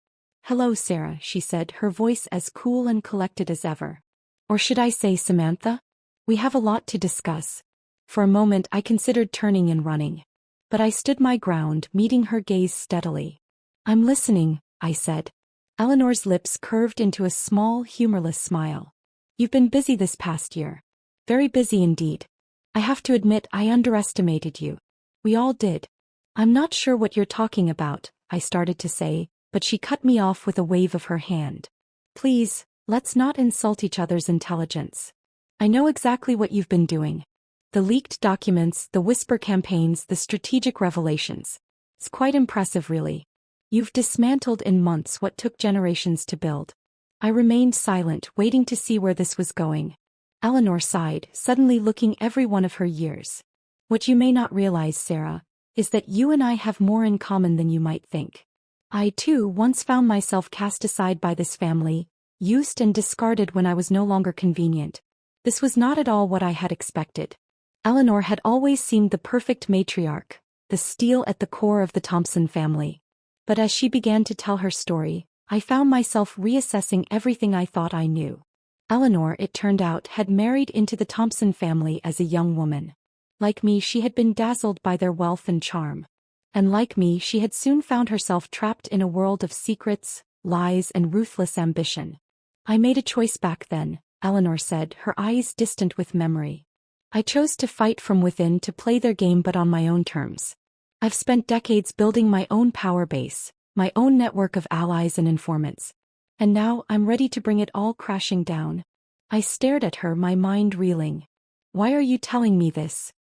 "Hello, Sarah," she said, her voice as cool and collected as ever. Or should I say Samantha? "We have a lot to discuss." For a moment I considered turning and running. But I stood my ground, meeting her gaze steadily. "I'm listening," I said. Eleanor's lips curved into a small, humorless smile. "You've been busy this past year. Very busy indeed. I have to admit I underestimated you. We all did." "I'm not sure what you're talking about," I started to say, but she cut me off with a wave of her hand. "Please, let's not insult each other's intelligence. I know exactly what you've been doing. The leaked documents, the whisper campaigns, the strategic revelations. It's quite impressive, really. You've dismantled in months what took generations to build." I remained silent, waiting to see where this was going. Eleanor sighed, suddenly looking every one of her years. "What you may not realize, Sarah, is that you and I have more in common than you might think. I, too, once found myself cast aside by this family, used and discarded when I was no longer convenient. This was not at all what I had expected. Eleanor had always seemed the perfect matriarch, the steel at the core of the Thompson family. But as she began to tell her story, I found myself reassessing everything I thought I knew. Eleanor, it turned out, had married into the Thompson family as a young woman. Like me, she had been dazzled by their wealth and charm. And like me, she had soon found herself trapped in a world of secrets, lies, and ruthless ambition. "I made a choice back then," Eleanor said, her eyes distant with memory. "I chose to fight from within, to play their game but on my own terms. I've spent decades building my own power base, my own network of allies and informants. And now I'm ready to bring it all crashing down." I stared at her, my mind reeling. "Why are you telling me this?"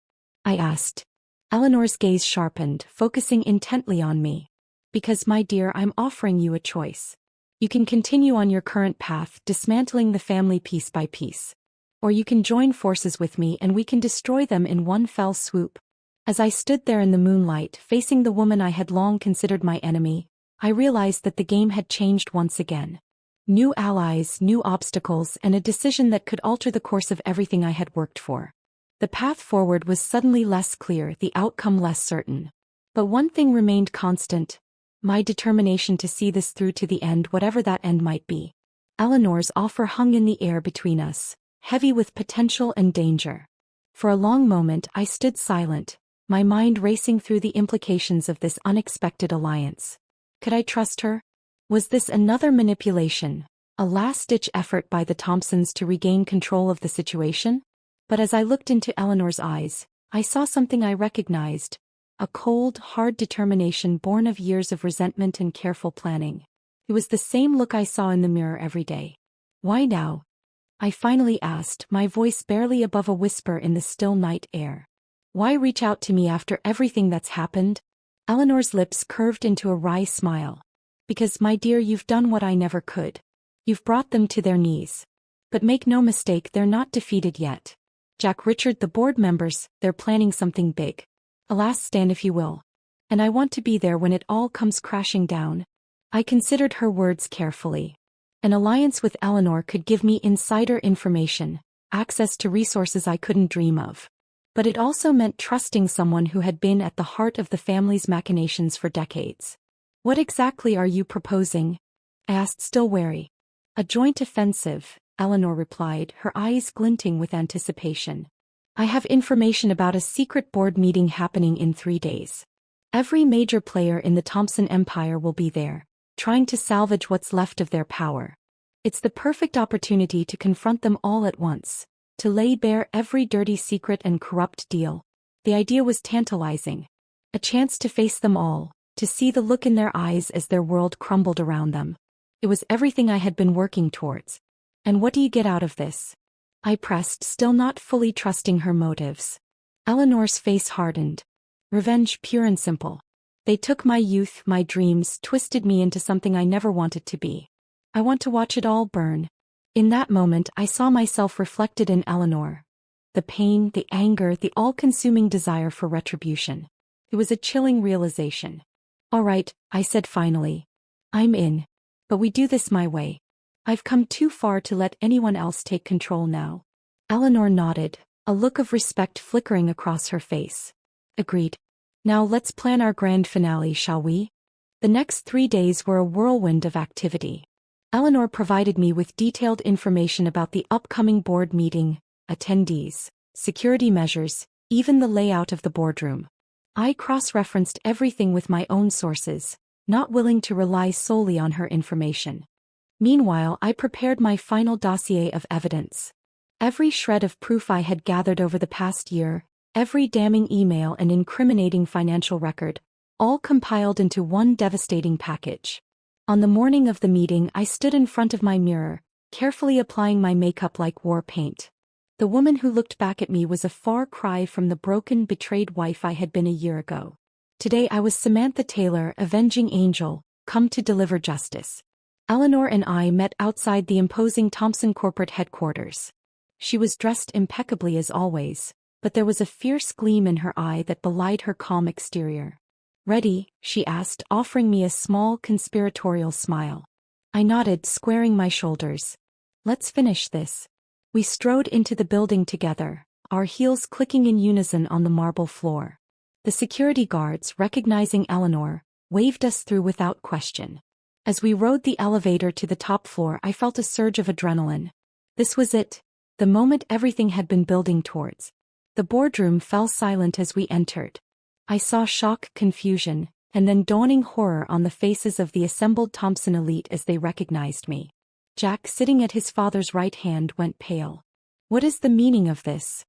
I asked. Eleanor's gaze sharpened, focusing intently on me. "Because, my dear, I'm offering you a choice. You can continue on your current path, dismantling the family piece by piece. Or you can join forces with me and we can destroy them in one fell swoop." As I stood there in the moonlight, facing the woman I had long considered my enemy, I realized that the game had changed once again. New allies, new obstacles, and a decision that could alter the course of everything I had worked for. The path forward was suddenly less clear, the outcome less certain. But one thing remained constant: my determination to see this through to the end, whatever that end might be. Eleanor's offer hung in the air between us, heavy with potential and danger. For a long moment I stood silent, my mind racing through the implications of this unexpected alliance. Could I trust her? Was this another manipulation, a last-ditch effort by the Thompsons to regain control of the situation? But as I looked into Eleanor's eyes, I saw something I recognized: a cold, hard determination born of years of resentment and careful planning. It was the same look I saw in the mirror every day. "Why now?" I finally asked, my voice barely above a whisper in the still night air. "Why reach out to me after everything that's happened?" Eleanor's lips curved into a wry smile. "Because, my dear, you've done what I never could. You've brought them to their knees. But make no mistake, they're not defeated yet. Jack, Richard, the board members, they're planning something big. A last stand, if you will. And I want to be there when it all comes crashing down." I considered her words carefully. An alliance with Eleanor could give me insider information, access to resources I couldn't dream of. But it also meant trusting someone who had been at the heart of the family's machinations for decades. "What exactly are you proposing?" I asked, still wary. "A joint offensive," Eleanor replied, her eyes glinting with anticipation. "I have information about a secret board meeting happening in 3 days. Every major player in the Thompson empire will be there, trying to salvage what's left of their power. It's the perfect opportunity to confront them all at once, to lay bare every dirty secret and corrupt deal." The idea was tantalizing. A chance to face them all, to see the look in their eyes as their world crumbled around them. It was everything I had been working towards. "And what do you get out of this?" I pressed, still not fully trusting her motives. Eleanor's face hardened. "Revenge, pure and simple. They took my youth, my dreams, twisted me into something I never wanted to be. I want to watch it all burn." In that moment I saw myself reflected in Eleanor. The pain, the anger, the all-consuming desire for retribution. It was a chilling realization. "All right," I said finally. "I'm in. But we do this my way. I've come too far to let anyone else take control now." Eleanor nodded, a look of respect flickering across her face. "Agreed. Now let's plan our grand finale, shall we?" The next 3 days were a whirlwind of activity. Eleanor provided me with detailed information about the upcoming board meeting, attendees, security measures, even the layout of the boardroom. I cross-referenced everything with my own sources, not willing to rely solely on her information. Meanwhile, I prepared my final dossier of evidence. Every shred of proof I had gathered over the past year, every damning email and incriminating financial record, all compiled into one devastating package. On the morning of the meeting, I stood in front of my mirror, carefully applying my makeup like war paint. The woman who looked back at me was a far cry from the broken, betrayed wife I had been a year ago. Today I was Samantha Taylor, avenging angel, come to deliver justice. Eleanor and I met outside the imposing Thompson corporate headquarters. She was dressed impeccably as always, but there was a fierce gleam in her eye that belied her calm exterior. "Ready?" she asked, offering me a small conspiratorial smile. I nodded, squaring my shoulders. "Let's finish this." We strode into the building together, our heels clicking in unison on the marble floor. The security guards, recognizing Eleanor, waved us through without question. As we rode the elevator to the top floor, I felt a surge of adrenaline. This was it, the moment everything had been building towards. The boardroom fell silent as we entered. I saw shock, confusion, and then dawning horror on the faces of the assembled Thompson elite as they recognized me. Jack, sitting at his father's right hand, went pale. "What is the meaning of this?"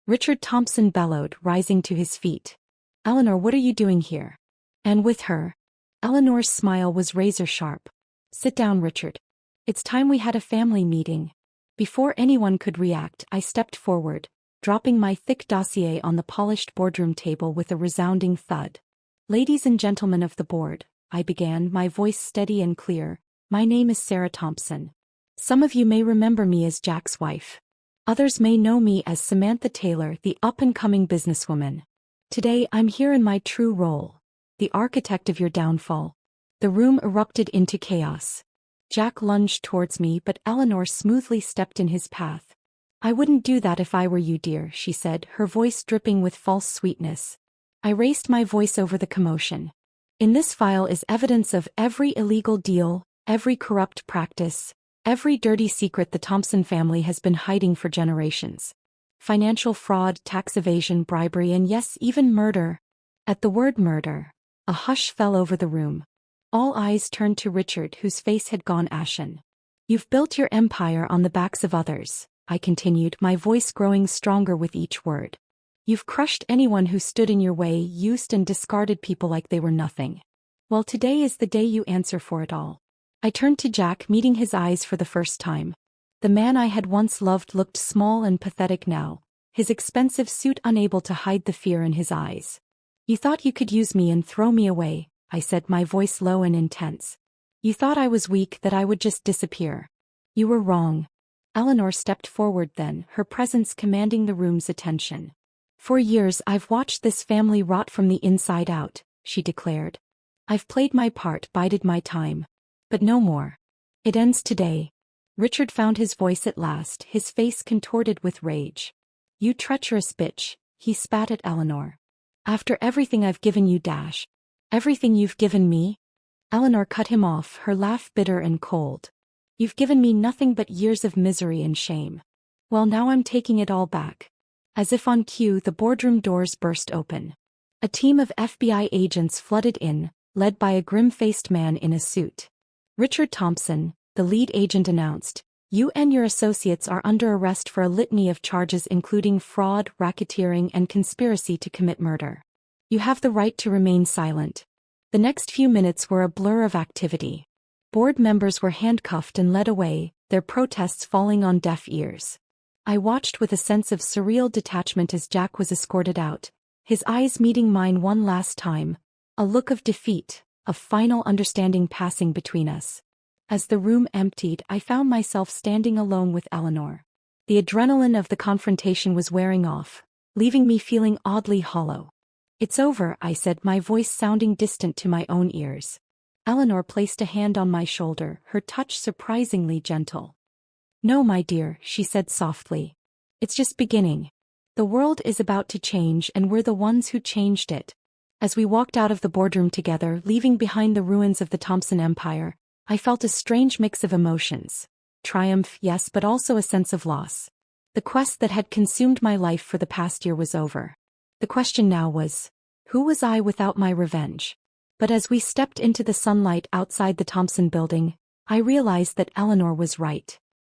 Richard Thompson bellowed, rising to his feet. "Eleanor, what are you doing here?" "And with her?" Eleanor's smile was razor-sharp. "Sit down, Richard. It's time we had a family meeting." Before anyone could react, I stepped forward, dropping my thick dossier on the polished boardroom table with a resounding thud. "Ladies and gentlemen of the board," I began, my voice steady and clear, "my name is Sarah Thompson. Some of you may remember me as Jack's wife. Others may know me as Samantha Taylor, the up-and-coming businesswoman. Today I'm here in my true role, the architect of your downfall." The room erupted into chaos. Jack lunged towards me, but Eleanor smoothly stepped in his path. "I wouldn't do that if I were you, dear," she said, her voice dripping with false sweetness. I raised my voice over the commotion. "In this file is evidence of every illegal deal, every corrupt practice, every dirty secret the Thompson family has been hiding for generations. Financial fraud, tax evasion, bribery, and yes, even murder." At the word murder, a hush fell over the room. All eyes turned to Richard, whose face had gone ashen. "You've built your empire on the backs of others," I continued, my voice growing stronger with each word. "You've crushed anyone who stood in your way, used and discarded people like they were nothing. Well, today is the day you answer for it all." I turned to Jack, meeting his eyes for the first time. The man I had once loved looked small and pathetic now, his expensive suit unable to hide the fear in his eyes. "You thought you could use me and throw me away," I said, my voice low and intense. "You thought I was weak, that I would just disappear. You were wrong." Eleanor stepped forward then, her presence commanding the room's attention. "For years I've watched this family rot from the inside out," she declared. "I've played my part, bided my time. But no more. It ends today. Richard found his voice at last, his face contorted with rage. You treacherous bitch, he spat at Eleanor. After everything I've given you, everything you've given me? Eleanor cut him off, her laugh bitter and cold. You've given me nothing but years of misery and shame. Well, now I'm taking it all back. As if on cue, the boardroom doors burst open. A team of FBI agents flooded in, led by a grim-faced man in a suit. Richard Thompson, the lead agent, announced, "You and your associates are under arrest for a litany of charges including fraud, racketeering, and conspiracy to commit murder. You have the right to remain silent." The next few minutes were a blur of activity. Board members were handcuffed and led away, their protests falling on deaf ears. I watched with a sense of surreal detachment as Jack was escorted out, his eyes meeting mine one last time, a look of defeat, of final understanding passing between us. As the room emptied, I found myself standing alone with Eleanor. The adrenaline of the confrontation was wearing off, leaving me feeling oddly hollow. "It's over," I said, my voice sounding distant to my own ears. Eleanor placed a hand on my shoulder, her touch surprisingly gentle. "No, my dear," she said softly. "It's just beginning. The world is about to change and we're the ones who changed it." As we walked out of the boardroom together, leaving behind the ruins of the Thompson Empire, I felt a strange mix of emotions. Triumph, yes, but also a sense of loss. The quest that had consumed my life for the past year was over. The question now was, who was I without my revenge? But as we stepped into the sunlight outside the Thompson building, I realized that Eleanor was right.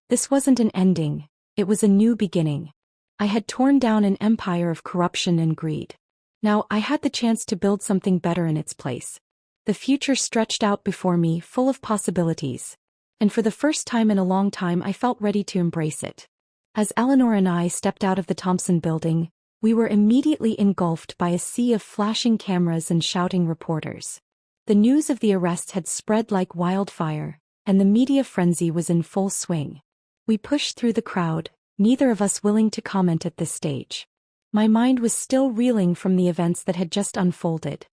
This wasn't an ending, it was a new beginning. I had torn down an empire of corruption and greed. Now I had the chance to build something better in its place. The future stretched out before me, full of possibilities. And for the first time in a long time I felt ready to embrace it. As Eleanor and I stepped out of the Thompson building, we were immediately engulfed by a sea of flashing cameras and shouting reporters. The news of the arrest had spread like wildfire, and the media frenzy was in full swing. We pushed through the crowd, neither of us willing to comment at this stage. My mind was still reeling from the events that had just unfolded.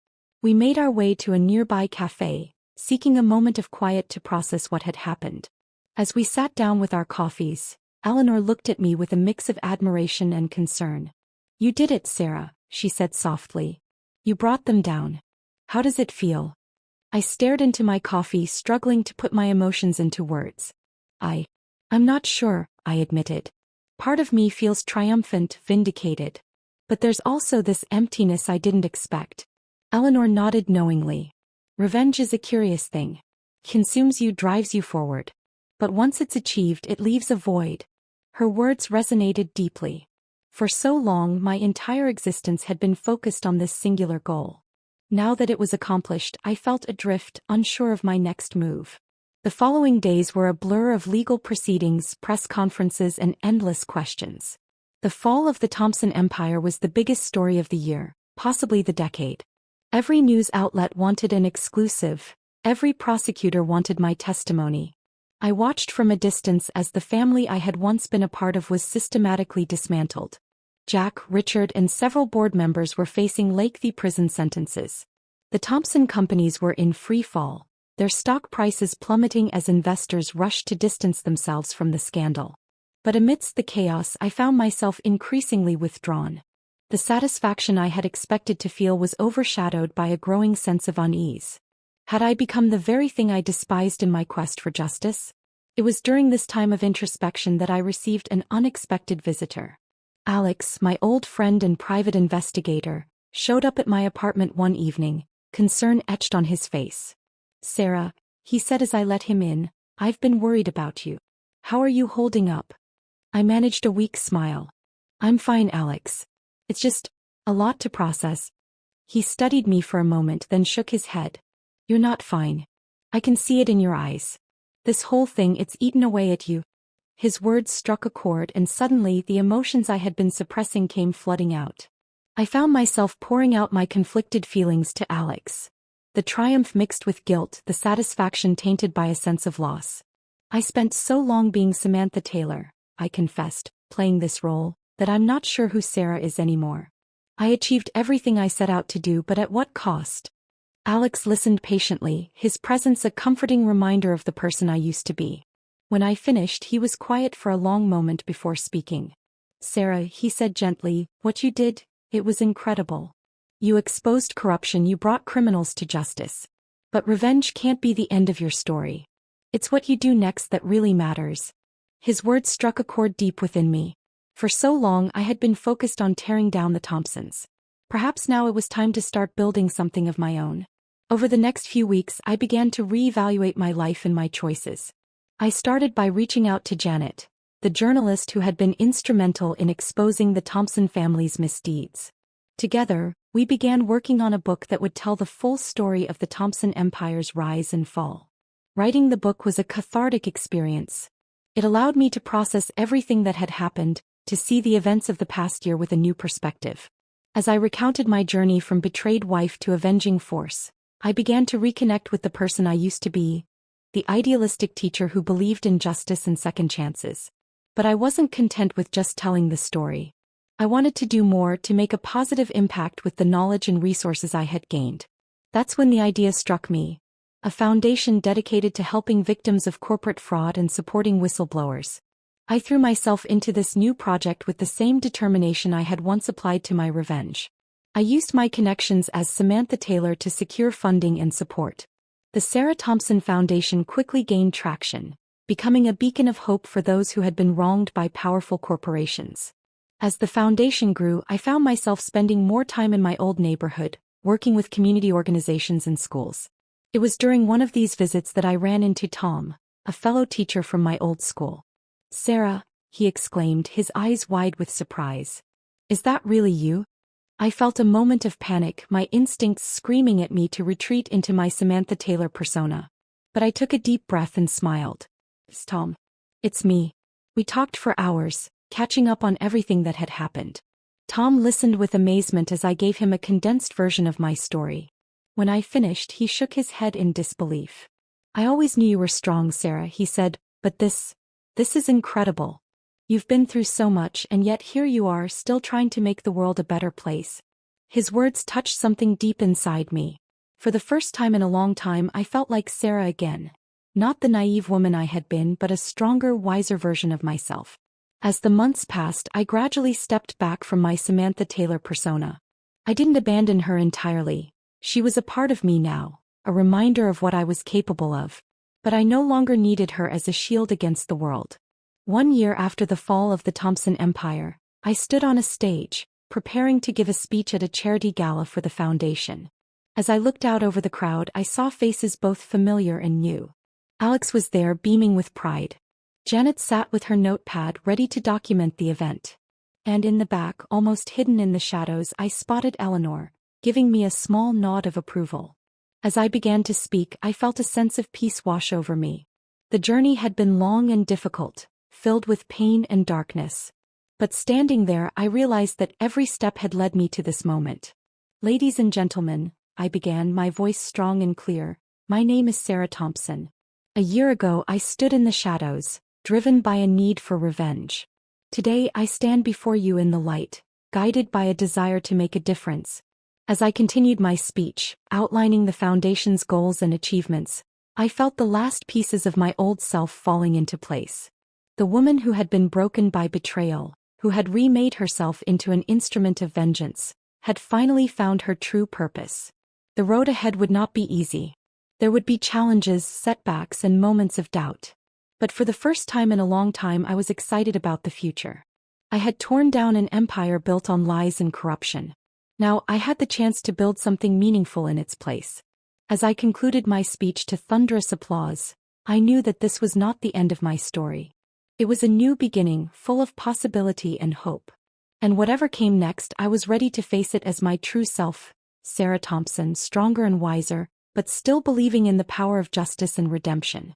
We made our way to a nearby cafe, seeking a moment of quiet to process what had happened. As we sat down with our coffees, Eleanor looked at me with a mix of admiration and concern. "You did it, Sarah," she said softly. "You brought them down. How does it feel?" I stared into my coffee, struggling to put my emotions into words. I'm not sure," I admitted. "Part of me feels triumphant, vindicated. But there's also this emptiness I didn't expect." Eleanor nodded knowingly. "Revenge is a curious thing. Consumes you, drives you forward. But once it's achieved, it leaves a void." Her words resonated deeply. For so long, my entire existence had been focused on this singular goal. Now that it was accomplished, I felt adrift, unsure of my next move. The following days were a blur of legal proceedings, press conferences, and endless questions. The fall of the Thompson Empire was the biggest story of the year, possibly the decade. Every news outlet wanted an exclusive. Every prosecutor wanted my testimony. I watched from a distance as the family I had once been a part of was systematically dismantled. Jack, Richard, and several board members were facing lengthy prison sentences. The Thompson companies were in free fall, their stock prices plummeting as investors rushed to distance themselves from the scandal. But amidst the chaos, I found myself increasingly withdrawn. The satisfaction I had expected to feel was overshadowed by a growing sense of unease. Had I become the very thing I despised in my quest for justice? It was during this time of introspection that I received an unexpected visitor. Alex, my old friend and private investigator, showed up at my apartment one evening, concern etched on his face. "Sarah," he said as I let him in, "I've been worried about you. How are you holding up?" I managed a weak smile. "I'm fine, Alex. It's just a lot to process." He studied me for a moment, then shook his head. "You're not fine. I can see it in your eyes. This whole thing, it's eaten away at you." His words struck a chord, and suddenly the emotions I had been suppressing came flooding out. I found myself pouring out my conflicted feelings to Alex. The triumph mixed with guilt, the satisfaction tainted by a sense of loss. "I spent so long being Samantha Taylor," I confessed, "playing this role, that I'm not sure who Sarah is anymore. I achieved everything I set out to do, but at what cost?" Alex listened patiently, his presence a comforting reminder of the person I used to be. When I finished, he was quiet for a long moment before speaking. Sarah, he said gently, what you did, it was incredible. You exposed corruption, you brought criminals to justice. But revenge can't be the end of your story. It's what you do next that really matters. His words struck a chord deep within me. For so long I had been focused on tearing down the Thompsons. Perhaps now it was time to start building something of my own. Over the next few weeks I began to reevaluate my life and my choices. I started by reaching out to Janet, the journalist who had been instrumental in exposing the Thompson family's misdeeds. Together, we began working on a book that would tell the full story of the Thompson empire's rise and fall. Writing the book was a cathartic experience. It allowed me to process everything that had happened, to see the events of the past year with a new perspective. As I recounted my journey from betrayed wife to avenging force, I began to reconnect with the person I used to be, the idealistic teacher who believed in justice and second chances. But I wasn't content with just telling the story. I wanted to do more, to make a positive impact with the knowledge and resources I had gained. That's when the idea struck me. A foundation dedicated to helping victims of corporate fraud and supporting whistleblowers. I threw myself into this new project with the same determination I had once applied to my revenge. I used my connections as Samantha Taylor to secure funding and support. The Sarah Thompson Foundation quickly gained traction, becoming a beacon of hope for those who had been wronged by powerful corporations. As the foundation grew, I found myself spending more time in my old neighborhood, working with community organizations and schools. It was during one of these visits that I ran into Tom, a fellow teacher from my old school. Sarah, he exclaimed, his eyes wide with surprise. Is that really you? I felt a moment of panic, my instincts screaming at me to retreat into my Samantha Taylor persona. But I took a deep breath and smiled. It's Tom. It's me. We talked for hours, catching up on everything that had happened. Tom listened with amazement as I gave him a condensed version of my story. When I finished, he shook his head in disbelief. I always knew you were strong, Sarah, he said, but this is incredible. You've been through so much, and yet here you are, still trying to make the world a better place. His words touched something deep inside me. For the first time in a long time, I felt like Sarah again. Not the naive woman I had been, but a stronger, wiser version of myself. As the months passed, I gradually stepped back from my Samantha Taylor persona. I didn't abandon her entirely. She was a part of me now, a reminder of what I was capable of. But I no longer needed her as a shield against the world. 1 year after the fall of the Thompson Empire, I stood on a stage, preparing to give a speech at a charity gala for the foundation. As I looked out over the crowd, I saw faces both familiar and new. Alex was there, beaming with pride. Janet sat with her notepad ready to document the event. And in the back, almost hidden in the shadows, I spotted Eleanor, giving me a small nod of approval. As I began to speak, I felt a sense of peace wash over me. The journey had been long and difficult, filled with pain and darkness. But standing there, I realized that every step had led me to this moment. Ladies and gentlemen, I began, my voice strong and clear, my name is Sarah Thompson. A year ago I stood in the shadows, driven by a need for revenge. Today I stand before you in the light, guided by a desire to make a difference. As I continued my speech, outlining the foundation's goals and achievements, I felt the last pieces of my old self falling into place. The woman who had been broken by betrayal, who had remade herself into an instrument of vengeance, had finally found her true purpose. The road ahead would not be easy. There would be challenges, setbacks, and moments of doubt. But for the first time in a long time, I was excited about the future. I had torn down an empire built on lies and corruption. Now I had the chance to build something meaningful in its place. As I concluded my speech to thunderous applause, I knew that this was not the end of my story. It was a new beginning, full of possibility and hope. And whatever came next, I was ready to face it as my true self, Sarah Thompson, stronger and wiser, but still believing in the power of justice and redemption.